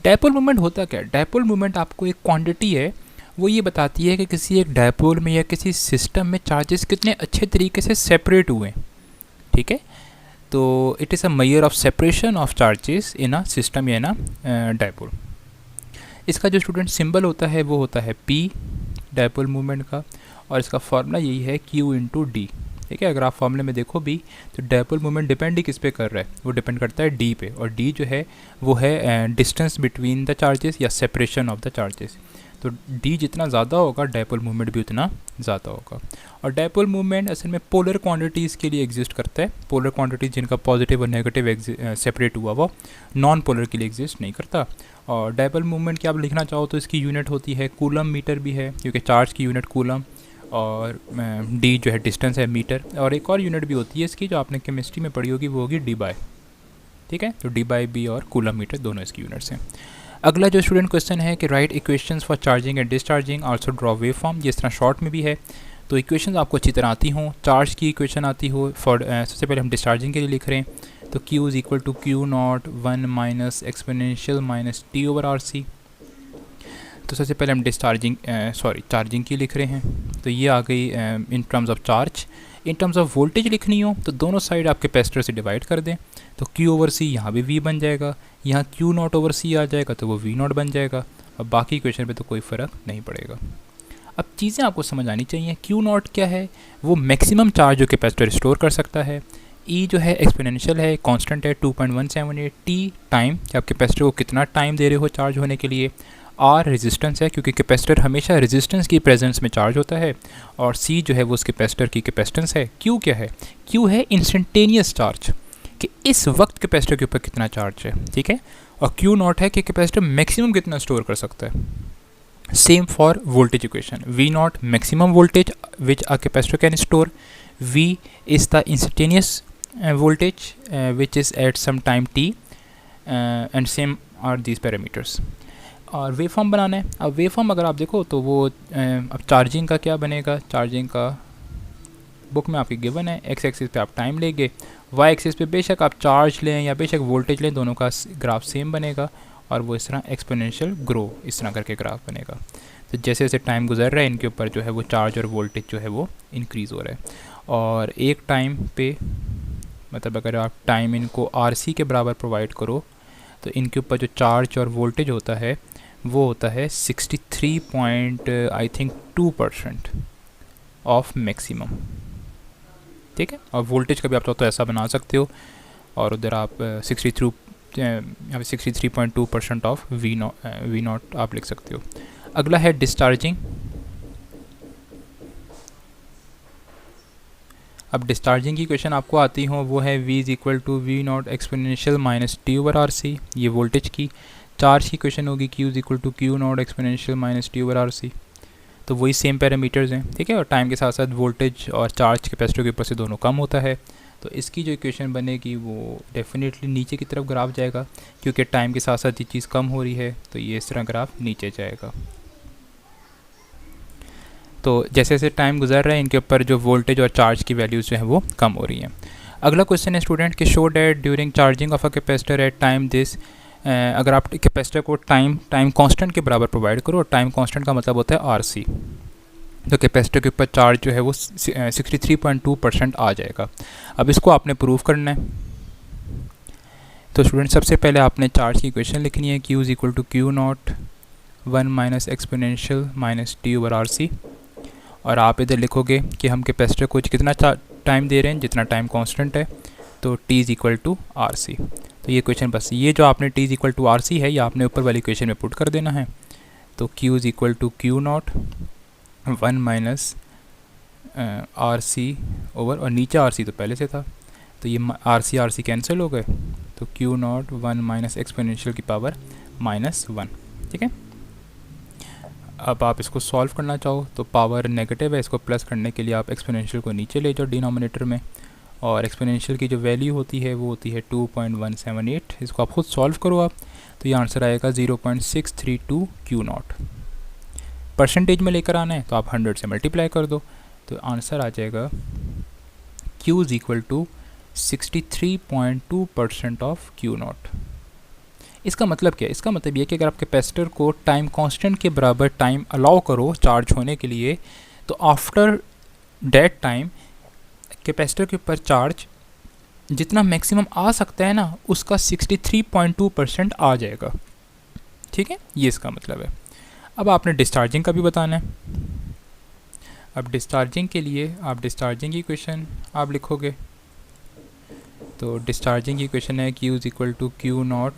Dipole movement होता क्या है। डायपोल मूवमेंट आपको एक क्वांटिटी है, वो ये बताती है कि किसी एक डायपोल में या किसी सिस्टम में चार्जेस कितने अच्छे तरीके से सेपरेट हुए। ठीक है। तो it is a measure of separation of charges in a system या इन अ डायपोल। इसका जो स्टूडेंट सिंबल होता है वो होता है P डायपोल मूवमेंट का, और इसका फार्मूला यही है Q इंटू डी। ठीक है। अगर आप फार्मूले में देखो भी तो डायपोल मूवमेंट डिपेंड ही किस पे कर रहा है, वो डिपेंड करता है D पे, और D जो है वो है डिस्टेंस बिटवीन द चार्जेस या सेपरेशन ऑफ द चार्जेस। तो D जितना ज़्यादा होगा डायपोल मूवमेंट भी उतना ज़्यादा होगा। और डायपोल मूवमेंट असल में पोलर क्वांटिटीज़ के लिए एग्जिस्ट करता है। पोलर क्वांटिटीज़ जिनका पॉजिटिव और नेगेटिव सेपरेट हुआ वो नॉन पोलर के लिए एग्जिस्ट नहीं करता। और डायपोल मूवमेंट की आप लिखना चाहो तो इसकी यूनिट होती है कूलम मीटर भी है, क्योंकि चार्ज की यूनिट कूलम, और डी जो है डिस्टेंस है मीटर, और एक और यूनिट भी होती है इसकी जो आपने केमिस्ट्री में पढ़ी होगी, वो होगी डी बाई। ठीक है। तो डी बाई बी और कूलम मीटर दोनों इसकी यूनिट्स हैं। अगला जो स्टूडेंट क्वेश्चन है कि right equations for charging and discharging also draw wave form. ये इस तरह शॉर्ट में भी है, तो इक्वेशंस आपको अच्छी तरह आती हों, चार्ज की इक्वेशन आती हो। फॉर सबसे पहले हम डिस्चार्जिंग के लिए लिख रहे हैं, तो Q is equal to Q naught 1 minus exponential minus T over R C. तो सबसे पहले हम चार्जिंग की लिख रहे हैं, तो ये आ गई इन terms of charge. In terms of voltage लिखनी हो तो दोनों साइड आप कैपेसिटर से डिवाइड कर दें, तो Q ओवर C यहाँ भी V बन जाएगा, यहाँ Q नॉट ओवर C आ जाएगा तो वो V नॉट बन जाएगा। अब बाकी इक्वेशन पे तो कोई फ़र्क नहीं पड़ेगा। अब चीज़ें आपको समझ आनी चाहिए। Q नॉट क्या है, वो मैक्सिमम चार्ज जो कैपेसिटर स्टोर कर सकता है। E जो है एक्सपोनेंशियल है, कांस्टेंट है 2.178। T टाइम कि आप कैपेसिटर को कितना टाइम दे रहे हो चार्ज होने के लिए। R रेजिस्टेंस है, क्योंकि कैपेसिटर हमेशा रेजिस्टेंस की प्रेजेंस में चार्ज होता है। और C जो है वो उस कैपेसिटर की कैपेसिटेंस है। Q क्या है, Q है इंस्टेंटेनियस चार्ज, कि इस वक्त कैपेसिटर के ऊपर कितना चार्ज है। ठीक है। और Q नॉट है कि कैपेसिटर मैक्सिमम कितना स्टोर कर सकता है। Same for voltage equation, V not maximum voltage which a capacitor can store, V is the instantaneous voltage which is at some time t and same are these parameters। और wave form बनाना है। अब wave form अगर आप देखो तो वो अब charging का क्या बनेगा, चार्जिंग का बुक में आपकी गिवन है। एक्स एक्सिस पे आप टाइम लेंगे, वाई एक्सिस पे बेशक आप चार्ज लें या बेशक वोल्टेज लें, दोनों का ग्राफ सेम बनेगा, और वो इस तरह एक्सपोनेंशियल ग्रो इस तरह करके ग्राफ बनेगा। तो जैसे जैसे टाइम गुजर रहा है इनके ऊपर जो है वो चार्ज और वोल्टेज जो है वो इंक्रीज़ हो रहा है। और एक टाइम पे मतलब अगर आप टाइम इनको RC के बराबर प्रोवाइड करो तो इनके ऊपर जो चार्ज और वोल्टेज होता है वो होता है 63.2% ऑफ मैक्सिमम। ठीक है। और वोल्टेज का भी आप चाहो तो ऐसा बना सकते हो, और उधर आप 63.2% ऑफ वी नॉट आप लिख सकते हो। अगला है डिस्चार्जिंग। अब डिस्चार्जिंग की क्वेश्चन आपको आती हो वो है V is equal to V naught exponential minus T over R C, ये वोल्टेज की। चार्ज की क्वेश्चन होगी Q is equal to Q naught exponential minus T over R C. तो वही सेम पैरामीटर्स हैं। ठीक है। और टाइम के साथ साथ वोल्टेज और चार्ज कैपेसिटर के ऊपर से दोनों कम होता है, तो इसकी जो इक्वेशन बनेगी वो डेफिनेटली नीचे की तरफ ग्राफ जाएगा, क्योंकि टाइम के साथ साथ ये चीज़ कम हो रही है, तो ये इस तरह ग्राफ नीचे जाएगा। तो जैसे जैसे टाइम गुजर रहा है इनके ऊपर जो वोल्टेज और चार्ज की वैल्यूज़ जो है वो कम हो रही हैं। अगला क्वेश्चन है स्टूडेंट कि show that during charging of a capacitor at time this. अगर आप कैपेसिटर को टाइम कांस्टेंट के बराबर प्रोवाइड करो, और टाइम कांस्टेंट का मतलब होता है RC, तो कैपेसिटर के ऊपर चार्ज जो है वो 63.2% आ जाएगा। अब इसको आपने प्रूव करना है। तो स्टूडेंट सबसे पहले आपने चार्ज की इक्वेशन लिखनी है, Q is equal to Q naught 1 minus exponential minus T over RC। और आप इधर लिखोगे कि हम कैपेसिटर को कितना टाइम दे रहे हैं, जितना टाइम कांस्टेंट है, तो T is equal to RC। तो ये क्वेश्चन बस ये जो आपने T is equal to RC है, ये आपने ऊपर वाली इक्वेशन में पुट कर देना है। तो Q is equal to Q naught 1 minus RC over, और नीचे RC तो पहले से था तो ये RC कैंसिल हो गए, तो Q नॉट 1 माइनस एक्सपोनेंशियल की पावर -1। ठीक है, अब आप इसको सॉल्व करना चाहो तो पावर नेगेटिव है, इसको प्लस करने के लिए आप एक्सपोनेंशियल को नीचे ले जाओ डिनोमिनेटर में, और एक्सपोनेंशियल की जो वैल्यू होती है वो होती है 2.178। इसको आप खुद सॉल्व करो आप, तो ये आंसर आएगा 0.632 Q नॉट। परसेंटेज में लेकर आना है तो आप 100 से मल्टीप्लाई कर दो, तो आंसर आ जाएगा Q is equal to 63.2% of Q naught. इसका मतलब क्या है? इसका मतलब ये कि अगर आप कैपेसिटर को टाइम कांस्टेंट के बराबर टाइम अलाउ करो चार्ज होने के लिए, तो आफ्टर डेट टाइम कैपेसिटर के ऊपर चार्ज जितना मैक्सिमम आ सकता है ना, उसका 63.2% आ जाएगा। ठीक है, ये इसका मतलब है। अब आपने डिस्चार्जिंग का भी बताना है। अब डिस्चार्जिंग के लिए आप डिस्चार्जिंग की इक्वेशन आप लिखोगे, तो डिस्चार्जिंग की इक्वेशन है Q is equal to Q naught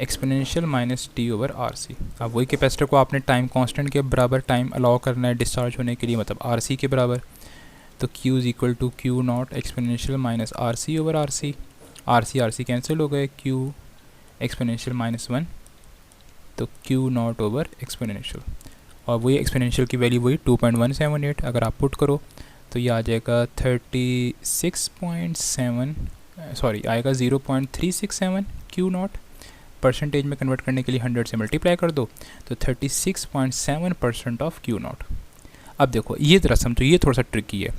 exponential minus T over RC। अब वही कैपेसिटर को आपने टाइम कांस्टेंट के बराबर टाइम अलाउ करना है डिस्चार्ज होने के लिए, मतलब RC के बराबर, तो Q is equal to Q naught exponential minus RC over RC। RC cancel हो गए, Q एक्सपोनेंशियल -1, तो Q नॉट ओवर एक्सपोनेंशियल, और वही एक्सपोनेंशियल की वैल्यू वही 2.178। अगर आप पुट करो तो ये आ जाएगा 36.7 सॉरी आएगा 0.367 Q नॉट। परसेंटेज में कन्वर्ट करने के लिए 100 से मल्टीप्लाई कर दो, तो 36.7% ऑफ Q नॉट। अब देखो ये ज़रा समझो, ये थोड़ा सा ट्रिकी है।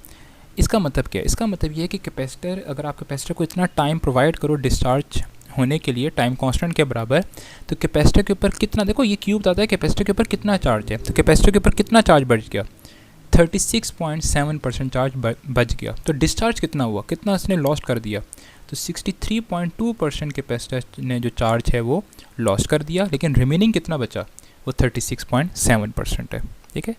इसका मतलब क्या है? इसका मतलब ये है कि कैपेसिटर, अगर आप कैपेसिटर को इतना टाइम प्रोवाइड करो डिस्चार्ज होने के लिए टाइम कांस्टेंट के बराबर, तो कैपेसिटर के ऊपर कितना, देखो ये क्यूब बताता है कैपेसिटर के ऊपर कितना चार्ज है, तो कैपेसिटर के ऊपर कितना चार्ज बच गया, 36.7% चार्ज बच गया। तो डिस्चार्ज कितना हुआ, कितना इसने लॉस्ट कर दिया, तो 63.2% कैपेसिटर ने जो चार्ज है वो लॉस्ट कर दिया, लेकिन रिमेनिंग कितना बचा, वो 36.7% है। ठीक है,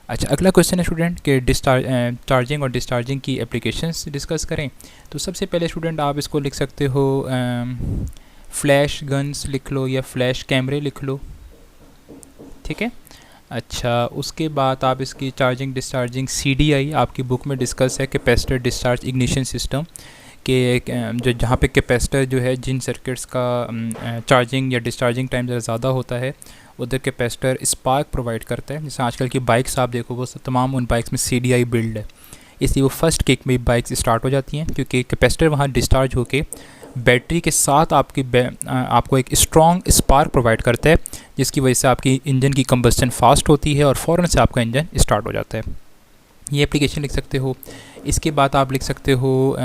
अच्छा अगला क्वेश्चन है स्टूडेंट के चार्जिंग और डिस्चार्जिंग की एप्लीकेशंस डिस्कस करें। तो सबसे पहले स्टूडेंट आप इसको लिख सकते हो फ्लैश गन्स लिख लो या फ्लैश कैमरे लिख लो। ठीक है, अच्छा उसके बाद आप इसकी चार्जिंग डिस्चार्जिंग CDI आपकी बुक में डिस्कस है, कैपेसिटर डिस्चार्ज इग्निशन सिस्टम के, जो जहाँ पे कैपेसिटर जो है जिन सर्किट्स का चार्जिंग या डिस्चार्जिंग टाइम ज़रा ज़्यादा होता है उधर कैपेसिटर स्पार्क प्रोवाइड करता है। जैसे आजकल की बाइक्स आप देखो वो तमाम उन बाइक्स में CDI बिल्ड है, इसलिए वो फर्स्ट किक में बाइक्स स्टार्ट हो जाती हैं, क्योंकि कैपेसिटर वहाँ डिस्चार्ज होके बैटरी के साथ आपको एक स्ट्रॉन्ग स्पार्क प्रोवाइड करता है, जिसकी वजह से आपकी इंजन की कंबस्टन फास्ट होती है और फ़ौरन से आपका इंजन स्टार्ट हो जाता है। ये एप्लीकेशन लिख सकते हो। इसके बाद आप लिख सकते हो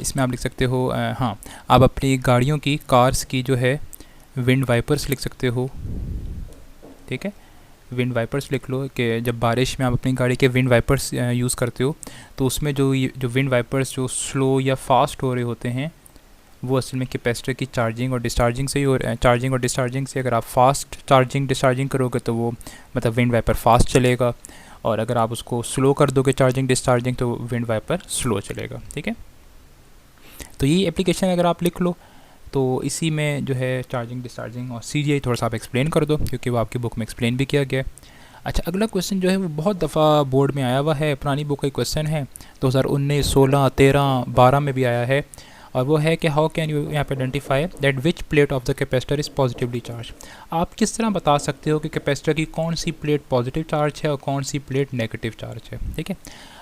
इसमें आप लिख सकते हो हाँ, आप अपनी गाड़ियों की कार्स की जो है विंड वाइपर्स लिख सकते हो। ठीक है, विंड वाइपर्स लिख लो कि जब बारिश में आप अपनी गाड़ी के विंड वाइपर्स यूज़ करते हो तो उसमें जो विंड वाइपर्स जो स्लो या फास्ट हो रहे होते हैं वो असल में कैपेसिटर की चार्जिंग और डिस्चार्जिंग से ही हो रहे हैं। चार्जिंग और डिस्चार्जिंग से अगर आप फास्ट चार्जिंग डिस्चार्जिंग करोगे तो वो मतलब विंड वाइपर फास्ट चलेगा, और अगर आप उसको स्लो कर दोगे चार्जिंग डिस्चार्जिंग तो विंड वाइपर स्लो चलेगा। ठीक है, तो ये एप्लीकेशन अगर आप लिख लो तो इसी में जो है चार्जिंग डिस्चार्जिंग और CDI थोड़ा सा आप एक्सप्लेन कर दो, क्योंकि वो आपकी बुक में एक्सप्लेन भी किया गया है। अच्छा अगला क्वेश्चन जो है वो बहुत दफ़ा बोर्ड में आया हुआ है, पुरानी बुक का क्वेश्चन है, 2019, 16, 13, 12 में भी आया है, और वो है कि हाउ कैन यू यहाँ पे identify that which plate of the capacitor is positively charge. आप किस तरह बता सकते हो कि कैपेसिटर की कौन सी प्लेट पॉजिटिव चार्ज है और कौन सी प्लेट नेगेटिव चार्ज है। ठीक है,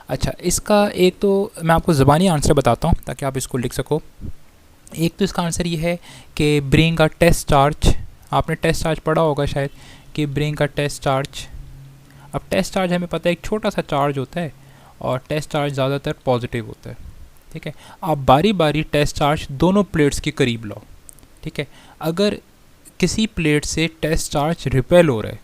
अच्छा इसका एक तो मैं आपको ज़बानी आंसर बताता हूँ ताकि आप इसको लिख सको। एक तो इसका आंसर ये है कि ब्रिंग अ टेस्ट चार्ज, आपने टेस्ट चार्ज पढ़ा होगा शायद कि ब्रिंग अ टेस्ट चार्ज। अब टेस्ट चार्ज हमें पता है एक छोटा सा चार्ज होता है और टेस्ट चार्ज ज़्यादातर पॉजिटिव होता है। ठीक है, आप बारी बारी टेस्ट चार्ज दोनों प्लेट्स के करीब लाओ। ठीक है, अगर किसी प्लेट से टेस्ट चार्ज रिपेल हो रहा है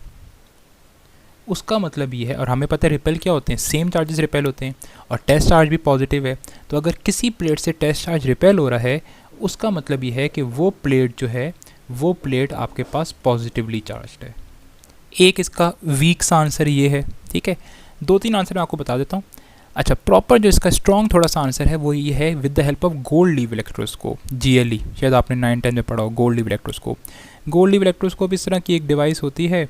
उसका मतलब ये है, और हमें पता है रिपेल क्या होते हैं, सेम चार्जेस रिपेल होते हैं, और टेस्ट चार्ज भी पॉजिटिव है, तो अगर किसी प्लेट से टेस्ट चार्ज रिपेल हो रहा है उसका मतलब ये है कि वो प्लेट जो है वो प्लेट आपके पास पॉजिटिवली चार्ज्ड है। एक इसका वीक सा आंसर ये है। ठीक है, 2-3 आंसर मैं आपको बता देता हूँ। अच्छा प्रॉपर जो इसका स्ट्रॉन्ग थोड़ा सा आंसर है वो ये है with the help of gold leaf electroscope, GLE, शायद आपने 9-10 में पढ़ा हो gold leaf electroscope. Gold leaf electroscope इस तरह की एक डिवाइस होती है,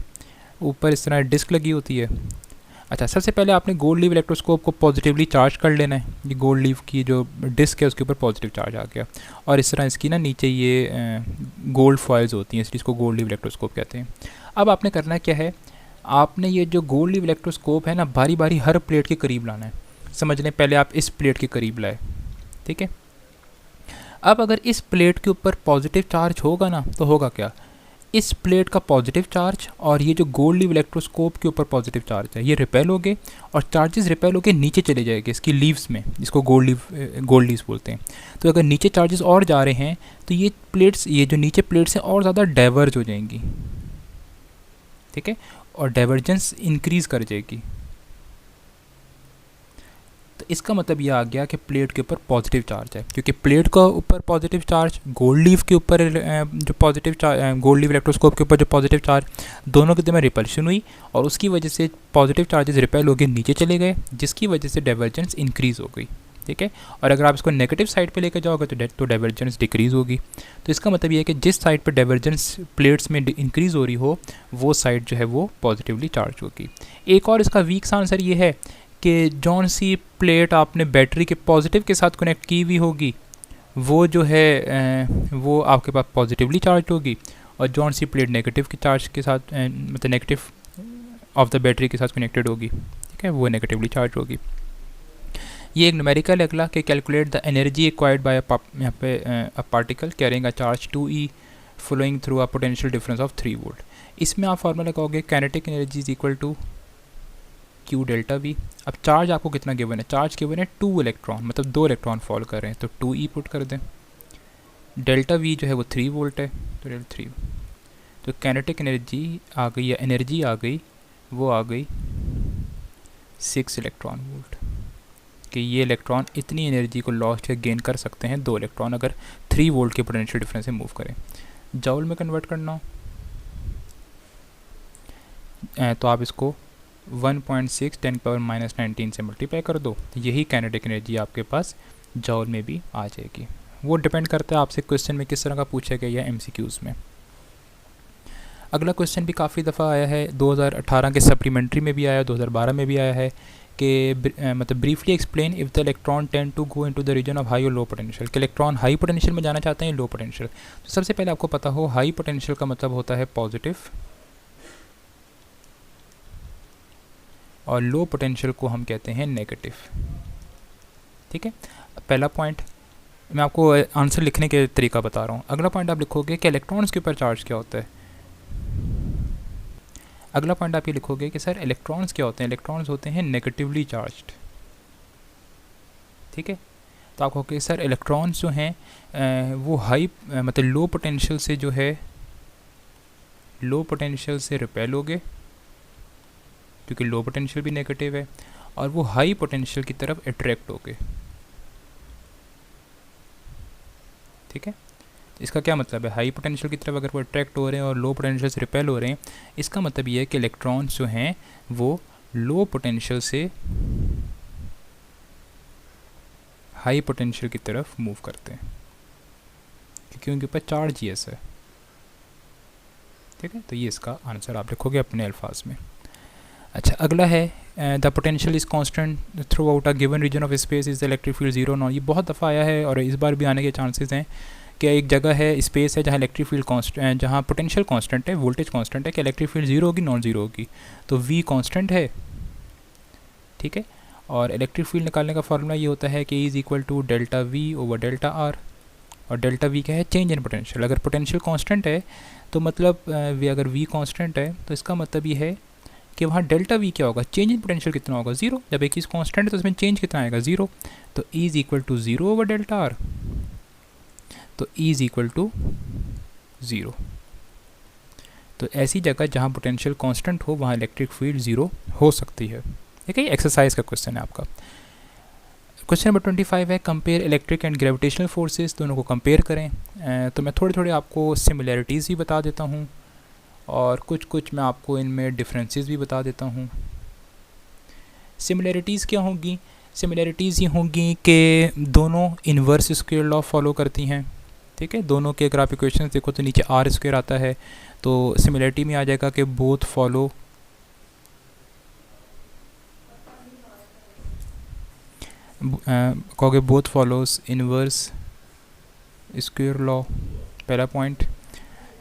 ऊपर इस तरह डिस्क लगी होती है। अच्छा, सबसे पहले आपने गोल्ड लीफ इलेक्ट्रोस्कोप को पॉजिटिवली चार्ज कर लेना है। ये गोल्ड लीफ की जो डिस्क है उसके ऊपर पॉजिटिव चार्ज आ गया, और इस तरह इसकी ना नीचे ये गोल्ड फॉइल्स होती हैं, इसलिए इसको गोल्ड लीफ इलेक्ट्रोस्कोप कहते हैं। अब आपने करना क्या है, आपने ये जो गोल्ड लीफ इलेक्ट्रोस्कोप है ना, बारी बारी हर प्लेट के करीब लाना है। समझ लें, पहले आप इस प्लेट के करीब लाए, ठीक है। अब अगर इस प्लेट के ऊपर पॉजिटिव चार्ज होगा ना, तो होगा क्या, इस प्लेट का पॉजिटिव चार्ज और ये जो गोल्ड लीफ इलेक्ट्रोस्कोप के ऊपर पॉजिटिव चार्ज है, ये रिपेल हो गए और चार्जेस रिपेल होकर नीचे चले जाएंगे इसकी लीव्स में, जिसको गोल्ड लीव्स बोलते हैं। तो अगर नीचे चार्जेस और जा रहे हैं तो ये प्लेट्स, ये जो नीचे प्लेट्स हैं और ज़्यादा डाइवर्ज हो जाएंगी, ठीक है, और डाइवर्जेंस इंक्रीज़ कर जाएगी। तो इसका मतलब ये आ गया कि प्लेट के ऊपर पॉजिटिव चार्ज है, क्योंकि प्लेट का ऊपर पॉजिटिव चार्ज, गोल्ड लीफ के ऊपर जो positive charge, gold leaf electroscope के ऊपर जो पॉजिटिव चार्ज, दोनों के दरमियान रिपल्शन हुई और उसकी वजह से पॉजिटिव चार्जेस रिपेल होकर नीचे चले गए, जिसकी वजह से डाइवर्जेंस इंक्रीज़ हो गई, ठीक है। और अगर आप इसको नेगेटिव साइड पे लेकर जाओगे तो डाइवर्जेंस डिक्रीज़ होगी। तो इसका मतलब ये है कि जिस साइड पर डाइवर्जेंस प्लेट्स में इंक्रीज़ हो रही हो, वो साइड जो है वो पॉजिटिवली चार्ज होगी। एक और इसका वीक सा आंसर ये है कि जौन सी प्लेट आपने बैटरी के पॉजिटिव के साथ कनेक्ट की हुई होगी, वो जो है वो आपके पास पॉजिटिवली चार्ज होगी, और जौन सी प्लेट नेगेटिव के चार्ज के साथ मतलब नेगेटिव ऑफ द बैटरी के साथ कनेक्टेड होगी, ठीक है, वो नेगेटिवली चार्ज होगी। ये एक न्यूमेरिकल है अगला कि calculate the energy acquired by यहाँ पे a particle carrying a charge 2e flowing through a potential difference of 3 volt. इसमें आप फार्मूला लगाओगे kinetic energy is equal to Q delta V. अब चार्ज आपको कितना गिवन है, चार्ज गिवन है 2 इलेक्ट्रॉन, मतलब 2 इलेक्ट्रॉन फॉल कर रहे हैं, तो 2e पुट कर दें। डेल्टा वी जो है वो 3 वोल्ट है, तो डेल्टा 3, तो काइनेटिक एनर्जी आ गई, या एनर्जी आ गई, वो आ गई 6 इलेक्ट्रॉन वोल्ट। कि ये इलेक्ट्रॉन इतनी एनर्जी को लॉस्ट या गेन कर सकते हैं 2 इलेक्ट्रॉन अगर 3 वोल्ट के पोटेंशियल डिफरेंस से मूव करें। जॉल में कन्वर्ट करना हो तो आप इसको 1.6 10⁻⁻19 से मल्टीप्लाई कर दो, तो यही काइनेटिक एनर्जी आपके पास जॉल में भी आ जाएगी। वो डिपेंड करता है आपसे क्वेश्चन में किस तरह का पूछा गया है MCQs में। अगला क्वेश्चन भी काफ़ी दफ़ा आया है, 2018 के सप्लीमेंट्री में भी आया, 2012 में भी आया है कि मतलब briefly explain if the electron tend to go into the region of high और लो पोटेंशियल, कि इलेक्ट्रॉन हाई पोटेंशियल में जाना चाहते हैं लो पोटेंशियल। तो सबसे पहले आपको पता हो हाई पोटेंशियल का मतलब होता है पॉजिटिव, और लो पोटेंशियल को हम कहते हैं नेगेटिव, ठीक है। पहला पॉइंट मैं आपको आंसर लिखने के तरीका बता रहा हूँ। अगला पॉइंट आप लिखोगे कि इलेक्ट्रॉन्स के ऊपर चार्ज क्या होता है। अगला पॉइंट आप ये लिखोगे कि सर इलेक्ट्रॉन्स क्या होते हैं, इलेक्ट्रॉन्स होते हैं नेगेटिवली चार्ज्ड, ठीक है। तो आप कहोगे सर इलेक्ट्रॉन्स जो हैं वो हाई मतलब लो पोटेंशियल से जो है लो पोटेंशियल से रिपेल हो गए, क्योंकि लो पोटेंशियल भी नेगेटिव है, और वो हाई पोटेंशियल की तरफ अट्रैक्ट हो गए, ठीक है। इसका क्या मतलब है, हाई पोटेंशियल की तरफ अगर वो अट्रैक्ट हो रहे हैं और लो पोटेंशियल से रिपेल हो रहे हैं, इसका मतलब ये है कि इलेक्ट्रॉन्स जो हैं वो लो पोटेंशियल से हाई पोटेंशियल की तरफ मूव करते हैं, क्योंकि उनके ऊपर चार्ज ही ऐसा है, ठीक है। तो ये इसका आंसर आप लिखोगे अपने अल्फाज में। अच्छा, अगला है the potential is constant throughout a given region of space is the electric field zero not. ये बहुत दफ़ा आया है और इस बार भी आने के चांसेस हैं कि एक जगह है, स्पेस है, जहाँ इलेक्ट्रिक फील्ड कांस्टेंट, जहाँ पोटेंशियल कांस्टेंट है, वोल्टेज कांस्टेंट है, कि इलेक्ट्रिक फील्ड जीरो होगी नॉन जीरो होगी, तो V कांस्टेंट है, ठीक है। और इलेक्ट्रिक फील्ड निकालने का फार्मूला ये होता है कि is equal to delta V over delta R, और डेल्टा V क्या है, चेंज इन पोटेंशियल। अगर पोटेंशियल कांस्टेंट है तो मतलब अगर V कांस्टेंट है तो इसका मतलब ये है कि वहाँ डेल्टा V क्या होगा, चेंज इन पोटेंशियल कितना होगा, ज़ीरो। जब एक चीज़ कांस्टेंट है तो उसमें चेंज कितना आएगा, ज़ीरो। तो E is equal to zero over delta R, तो E is equal to zero. तो ऐसी जगह जहाँ पोटेंशियल कांस्टेंट हो वहाँ इलेक्ट्रिक फील्ड ज़ीरो हो सकती है, ठीक है। ये एक्सरसाइज का क्वेश्चन है आपका। क्वेश्चन नंबर 25 है compare electric and gravitational forces, दोनों को कंपेयर करें। तो मैं थोड़े थोड़े आपको सिमिलैरिटीज़ भी बता देता हूँ और कुछ कुछ मैं आपको इनमें डिफरेंसेस भी बता देता हूँ। सिमिलैरिटीज़ क्या होंगी, सिमिलैरिटीज़ ये होंगी कि दोनों इन्वर्स स्क्वायर लॉ फॉलो करती हैं, ठीक है। दोनों के अगर आप इक्वेशंस देखो तो नीचे आर स्क्वायर आता है, तो सिमिलरिटी में आ जाएगा कि बोथ फॉलो कहोगे both follows inverse square law, पहला पॉइंट।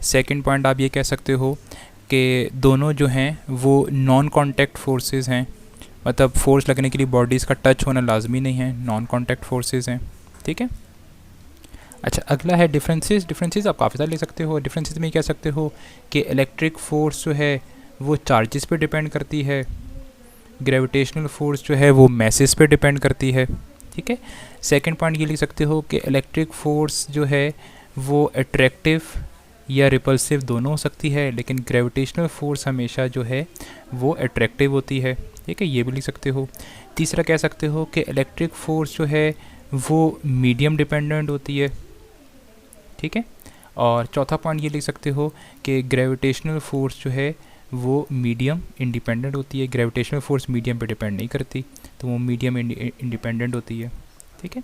सेकंड पॉइंट आप ये कह सकते हो कि दोनों जो हैं वो नॉन कांटेक्ट फोर्सेस हैं, मतलब फोर्स लगने के लिए बॉडीज़ का टच होना लाजमी नहीं है, नॉन कांटेक्ट फोर्सेस हैं, ठीक है। अच्छा, अगला है डिफरेंसेस। डिफरेंसेस आप काफ़ी सारे ले सकते हो। डिफरेंसेस में कह सकते हो कि इलेक्ट्रिक फोर्स जो है वो चार्जेस पे डिपेंड करती है, ग्रेविटेशनल फोर्स जो है वो मैसेस पे डिपेंड करती है, ठीक है। सेकंड पॉइंट ये लिख सकते हो कि इलेक्ट्रिक फोर्स जो है वो अट्रैक्टिव या रिपल्सिव दोनों हो सकती है, लेकिन ग्रेविटेशनल फोर्स हमेशा जो है वो अट्रैक्टिव होती है, ठीक है, ये भी लिख सकते हो। तीसरा कह सकते हो कि इलेक्ट्रिक फोर्स जो है वो मीडियम डिपेंडेंट होती है, ठीक है। और चौथा पॉइंट ये लिख सकते हो कि ग्रेविटेशनल फोर्स जो है वो मीडियम इंडिपेंडेंट होती है, ग्रेविटेशनल फोर्स मीडियम पे डिपेंड नहीं करती, तो वो मीडियम इंडिपेंडेंट होती है, ठीक है।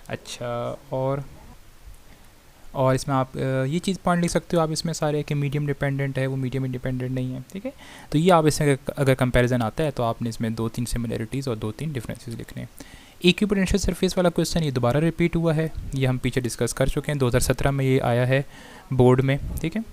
अच्छा, और इसमें आप ये चीज़ पॉइंट लिख सकते हो आप इसमें सारे कि मीडियम डिपेंडेंट है, वो मीडियम इंडिपेंडेंट नहीं है, ठीक है। तो ये आप इसमें अगर कंपैरिजन आता है तो आपने इसमें 2-3 सिमिलरिटीज़ और 2-3 डिफरेंसेस लिखने हैं। इक्विपोटेंशियल सरफेस वाला क्वेश्चन ये दोबारा रिपीट हुआ है, ये हम पीछे डिस्कस कर चुके हैं, 2017 में ये आया है बोर्ड में, ठीक है।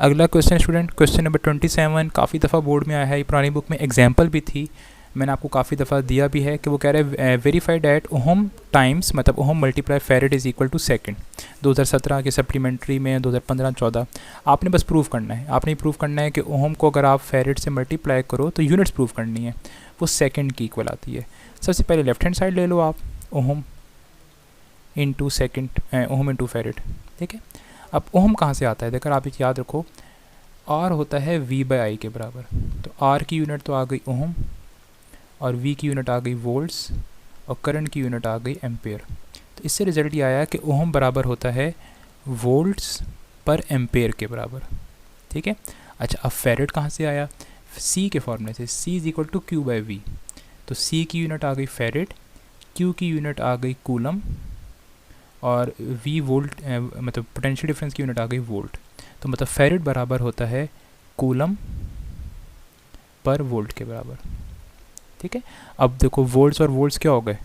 अगला क्वेश्चन स्टूडेंट, क्वेश्चन नंबर 27 काफ़ी दफ़ा बोर्ड में आया है, ये पुरानी बुक में एग्जाम्पल भी थी, मैंने आपको काफ़ी दफ़ा दिया भी है कि वो कह रहा है वेरीफाई डैट ओहम टाइम्स, मतलब ohm multiply farad is equal to second. 2017 के सप्लीमेंट्री में 2015-14 आपने बस प्रूव करना है, आपने प्रूव करना है कि ओहम को अगर आप फेरेड से मल्टीप्लाई करो तो यूनिट्स प्रूव करनी है, वो सेकंड की इक्वल आती है। सबसे पहले लेफ्ट हैंड साइड ले लो आप, ohm into second, ohm into farad, ठीक है। अब ओहम कहाँ से आता है, देखकर आप एक याद रखो, आर होता है वी बाई आई के बराबर, तो आर की यूनिट तो आ गई ओहम, और वी की यूनिट आ गई वोल्ट्स, और करंट की यूनिट आ गई एम्पेयर। तो इससे रिजल्ट ये आया कि ओहम बराबर होता है वोल्ट्स पर एम्पेयर के बराबर, ठीक है। अच्छा, अब फेरेड कहाँ से आया, सी के फॉर्मूले से, C is equal to Q by V, तो सी की यूनिट आ गई फेरेड, क्यू की यूनिट आ गई कूलम, और वी वोल्ट मतलब पोटेंशियल डिफरेंस की यूनिट आ गई वोल्ट, तो मतलब फेरेड बराबर होता है कूलम पर वोल्ट के बराबर, ठीक है। अब देखो वोल्ट्स और वोल्ट्स क्या हो गए,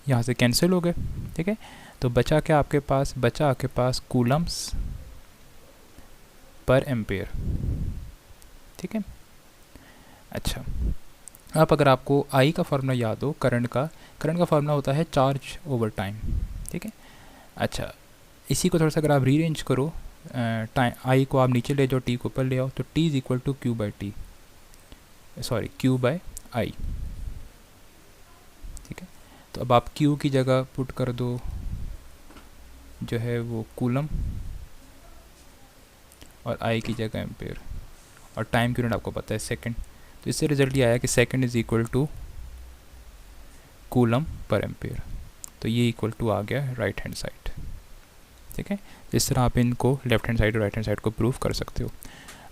यहाँ से कैंसिल हो गए, ठीक है। तो बचा क्या आपके पास, बचा आपके पास कूलम्स पर एम्पेयर, ठीक है। अच्छा, अब अगर आपको आई का फार्मूला याद हो, करंट का फार्मूला होता है चार्ज ओवर टाइम, ठीक है। अच्छा, इसी को थोड़ा सा अगर आप रीअरेंज करो, टाइम आई को आप नीचे ले जाओ, टी को ऊपर ले आओ, तो T is equal to Q by T, sorry Q by I, ठीक है। तो अब आप क्यू की जगह पुट कर दो जो है वो कूलम, और आई की जगह एम्पेयर, और टाइम की यूनिट आपको पता है सेकंड, तो इससे रिजल्ट ये आया कि second is equal to coulomb per ampere, तो ये इक्वल टू आ गया राइट हैंड साइड, ठीक है। इस तरह आप इनको लेफ्ट हैंड साइड और राइट हैंड साइड को प्रूव कर सकते हो।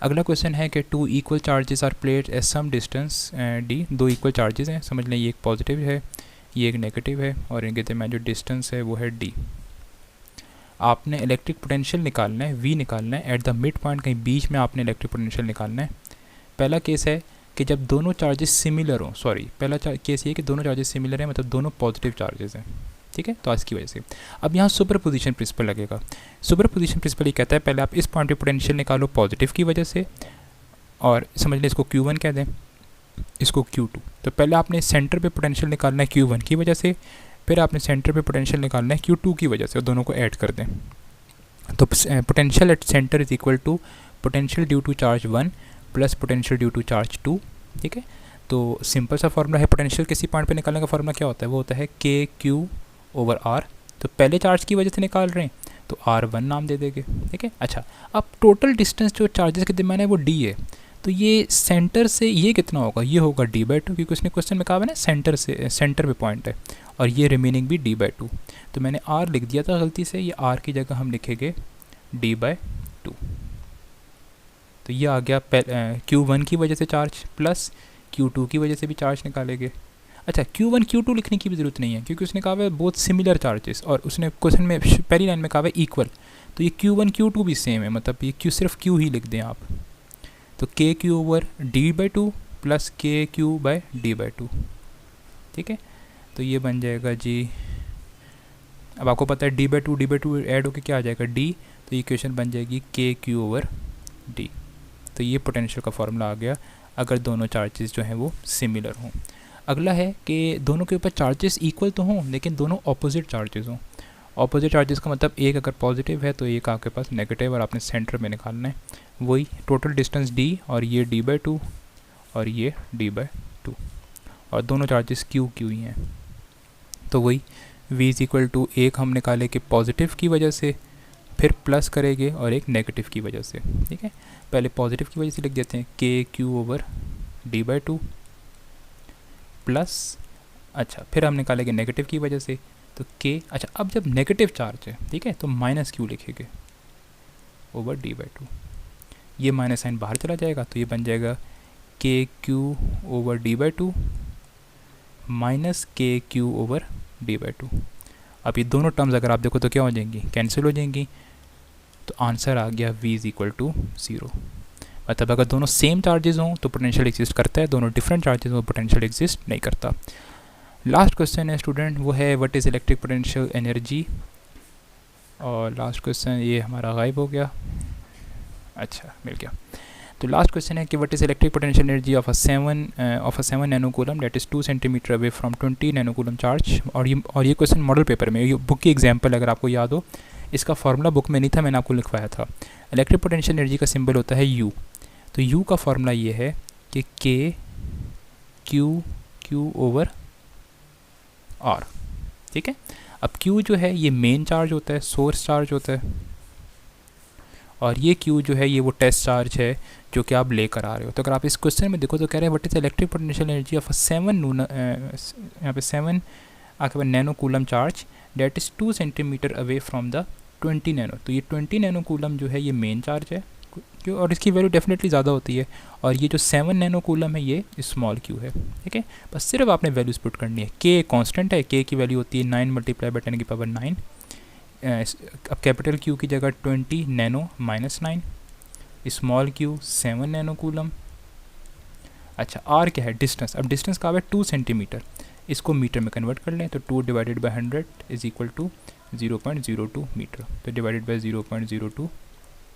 अगला क्वेश्चन है कि two equal charges are placed at some distance D, दो इक्वल चार्जेस हैं, समझ लें ये एक पॉजिटिव है, ये एक नेगेटिव है, और इनके दरमियान जो डिस्टेंस है वो है डी। आपने इलेक्ट्रिक पोटेंशियल निकालना है, वी निकालना है, एट द मिड पॉइंट कहीं बीच में आपने इलेक्ट्रिक पोटेंशियल निकालना है। पहला केस है कि जब दोनों चार्जेस सिमिलर हो, सॉरी पहला केस ये कि दोनों चार्जेस सिमिलर हैं, मतलब दोनों पॉजिटिव चार्जेस हैं, ठीक है। तो इसकी वजह से अब यहाँ सुपर पोजिशन प्रिंसिपल लगेगा। सुपर पोजिशन प्रिंसिपल ये कहता है पहले आप इस पॉइंट पे पोटेंशियल निकालो पॉजिटिव की वजह से, और समझ लें इसको Q1 कह दें, इसको Q2। तो पहले आपने सेंटर पे पोटेंशियल निकालना है Q1 की वजह से, फिर आपने सेंटर पे पोटेंशियल निकालना है Q2 की वजह से, और दोनों को ऐड कर दें। तो potential at centre is equal to potential due to charge 1 plus potential due to charge 2, ठीक है। तो सिंपल सा फार्मूला है, पोटेंशियल किसी पॉइंट पे निकालने का फार्मूला क्या होता है, वो होता है KQ ओवर R। तो पहले चार्ज की वजह से निकाल रहे हैं तो R1 नाम दे देंगे, ठीक है। अच्छा, अब टोटल डिस्टेंस जो चार्जेस के दरमियान है वो D है, तो ये सेंटर से ये कितना होगा, ये होगा D/2, क्योंकि उसने क्वेश्चन में कहा है ना सेंटर से, सेंटर पे पॉइंट है, और ये रिमेनिंग भी D/2। तो मैंने R लिख दिया था गलती से, ये R की जगह हम लिखेंगे D/2। तो ये आ गया Q1 की वजह से चार्ज प्लस Q2 की वजह से भी चार्ज निकालेंगे। अच्छा Q1 Q2 लिखने की भी ज़रूरत नहीं है, क्योंकि उसने कहा है बहुत सिमिलर चार्जेस, और उसने क्वेश्चन में पहली लाइन में कहा है इक्वल, तो ये Q1 Q2 भी सेम है, मतलब ये Q सिर्फ Q ही लिख दें आप, तो के क्यू ओवर D/2 प्लस के क्यू बाय D/2, ठीक है। तो ये बन जाएगा जी, अब आपको पता है D/2 ऐड होकर क्या आ जाएगा D, तो ये इक्वेशन बन जाएगी के क्यू ओवर D। तो ये पोटेंशियल का फॉर्मूला आ गया अगर दोनों चार्जेस जो हैं वो सिमिलर हों। अगला है कि दोनों के ऊपर चार्जेस इक्वल तो हों लेकिन दोनों ऑपोजिट चार्जेस हों। ऑपोजिट चार्जेस का मतलब एक अगर पॉजिटिव है तो एक आपके पास नेगेटिव, और आपने सेंटर में निकालना है। वही टोटल डिस्टेंस D, और ये D/2 और ये D/2, और दोनों चार्जेस Q ही हैं। तो वही V = एक हम निकाले कि पॉजिटिव की वजह से, फिर प्लस करेंगे और एक नेगेटिव की वजह से, ठीक है। पहले पॉजिटिव की वजह से लिख देते हैं के क्यू ओवर D/2 प्लस, अच्छा फिर हम निकालेंगे नेगेटिव की वजह से, तो के, अच्छा अब जब नेगेटिव चार्ज है, ठीक है, तो माइनस क्यू लिखेंगे ओवर D/2, ये माइनस साइन बाहर चला जाएगा, तो ये बन जाएगा के क्यू ओवर D/2 माइनस के क्यू ओवर D/2। अब ये दोनों टर्म्स अगर आप देखो तो क्या हो जाएंगी, कैंसिल हो जाएंगी, तो आंसर आ गया V = 0। मतलब अगर दोनों सेम चार्जेस हों तो पोटेंशियल एग्जिस्ट करता है, दोनों डिफरेंट चार्जेस हों पोटेंशियल एग्जिस्ट नहीं करता। लास्ट क्वेश्चन है स्टूडेंट, वो है what is electric potential energy, और लास्ट क्वेश्चन ये हमारा गायब हो गया, अच्छा मिल गया। तो लास्ट क्वेश्चन है कि what is electric potential energy of a 7 nanocoulomb that is 2 centimetre away from 20 nanocoulomb charge. और ये क्वेश्चन मॉडल पेपर में, ये बुक की एग्जांपल अगर आपको याद हो, इसका फार्मूला बुक में नहीं था, मैंने आपको लिखवाया था। इलेक्ट्रिक पोटेंशियल एनर्जी का सिंबल होता है U, तो U का फार्मूला ये है कि के क्यू ओवर R, ठीक है। अब Q जो है ये मेन चार्ज होता है, सोर्स चार्ज होता है, और ये Q जो है ये वो टेस्ट चार्ज है जो कि आप लेकर आ रहे हो। तो अगर आप इस क्वेश्चन में देखो तो कह रहे हैं what is electric potential energy of a 7 यहाँ पे 7 आपके पास nanocoulomb charge that is 2 centimetre away from the 20 nano. तो ये 20 नैनोकूलम जो है ये मेन चार्ज है, और इसकी वैल्यू डेफिनेटली ज़्यादा होती है, और ये जो 7 नैनोकूलम है ये स्मॉल q है, ठीक है। बस सिर्फ आपने वैल्यूज पुट करनी है। k कांस्टेंट है, k की वैल्यू होती है 9 × 10⁻⁹। अब कैपिटल Q की जगह 20 नैनो माइनस 9, स्मॉल q 7 नैनोकूलम। अच्छा R क्या है, डिस्टेंस। अब डिस्टेंस का है 2 सेंटीमीटर, इसको मीटर में कन्वर्ट कर लें तो 2 / 100 = 0.02 मीटर, तो डिवाइडेड बाय 0.02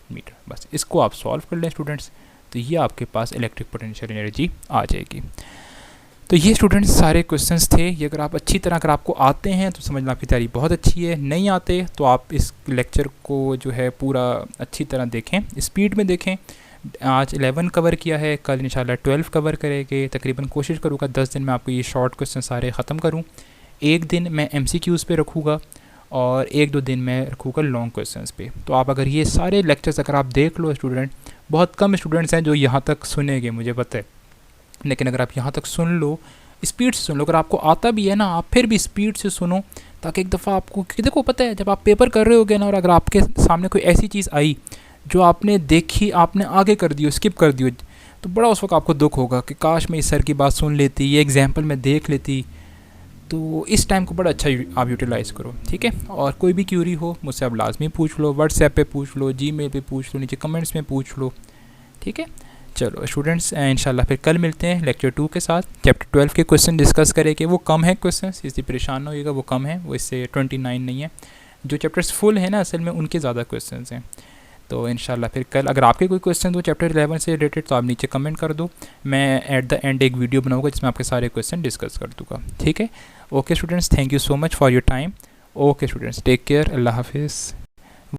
मीटर। बस इसको आप सॉल्व कर लें स्टूडेंट्स, तो ये आपके पास इलेक्ट्रिक पोटेंशियल एनर्जी आ जाएगी। तो ये स्टूडेंट्स सारे क्वेश्चंस थे। ये अगर आप अच्छी तरह अगर आपको आते हैं तो समझना आपकी तैयारी बहुत अच्छी है, नहीं आते तो आप इस लेक्चर को जो है पूरा अच्छी तरह देखें, स्पीड में देखें। आज 11 कवर किया है, कल इंशाल्लाह 12 कवर करेंगे। तकरीबन कोशिश करूँगा 10 दिन में आपको ये शॉर्ट क्वेश्चन सारे ख़त्म करूँ। एक दिन मैं MCQs पे रखूँगा और 1-2 दिन में रखूँगा लॉन्ग क्वेश्चंस पे। तो आप अगर ये सारे लेक्चर्स अगर आप देख लो स्टूडेंट, बहुत कम स्टूडेंट्स हैं जो यहाँ तक सुनेंगे मुझे पता है, लेकिन अगर आप यहाँ तक सुन लो, स्पीड से सुन लो, अगर आपको आता भी है ना आप फिर भी स्पीड से सुनो, ताकि एक दफ़ा आपको, क्योंकि देखो पता है जब आप पेपर कर रहे होगे ना और अगर आपके सामने कोई ऐसी चीज़ आई जो आपने देखी, आपने आगे कर दी हो, स्किप कर दी हो, तो बड़ा उस वक्त आपको दुख होगा कि काश मैं इस सर की बात सुन लेती, ये एग्जाम्पल मैं देख लेती। तो इस टाइम को बड़ा अच्छा आप यूटिलाइज़ करो, ठीक है। और कोई भी क्यूरी हो मुझसे आप लाजमी पूछ लो, व्हाट्सएप पे पूछ लो, जीमेल पे पूछ लो, नीचे कमेंट्स में पूछ लो, ठीक है। चलो स्टूडेंट्स इंशाल्लाह फिर कल मिलते हैं लेक्चर 2 के साथ। चैप्टर 12 के क्वेश्चन डिस्कस करेंगे, वो कम है क्वेश्चन, इसलिए परेशान ना होइएगा, वो कम है, वो इससे 29 नहीं है। जो चैप्टर्स फुल है ना असल में उनके ज़्यादा क्वेश्चन हैं। तो इंशाल्लाह फिर कल अगर आपके कोई क्वेश्चन हो चैप्टर 11 से रिलेटेड तो आप नीचे कमेंट कर दो, मैं एट द एंड एक वीडियो बनाऊँगा जिसमें आपके सारे क्वेश्चन डिस्कस कर दूँगा, ठीक है। Okay students, thank you so much for your time. Okay students, take care, अल्लाह हाफिज़।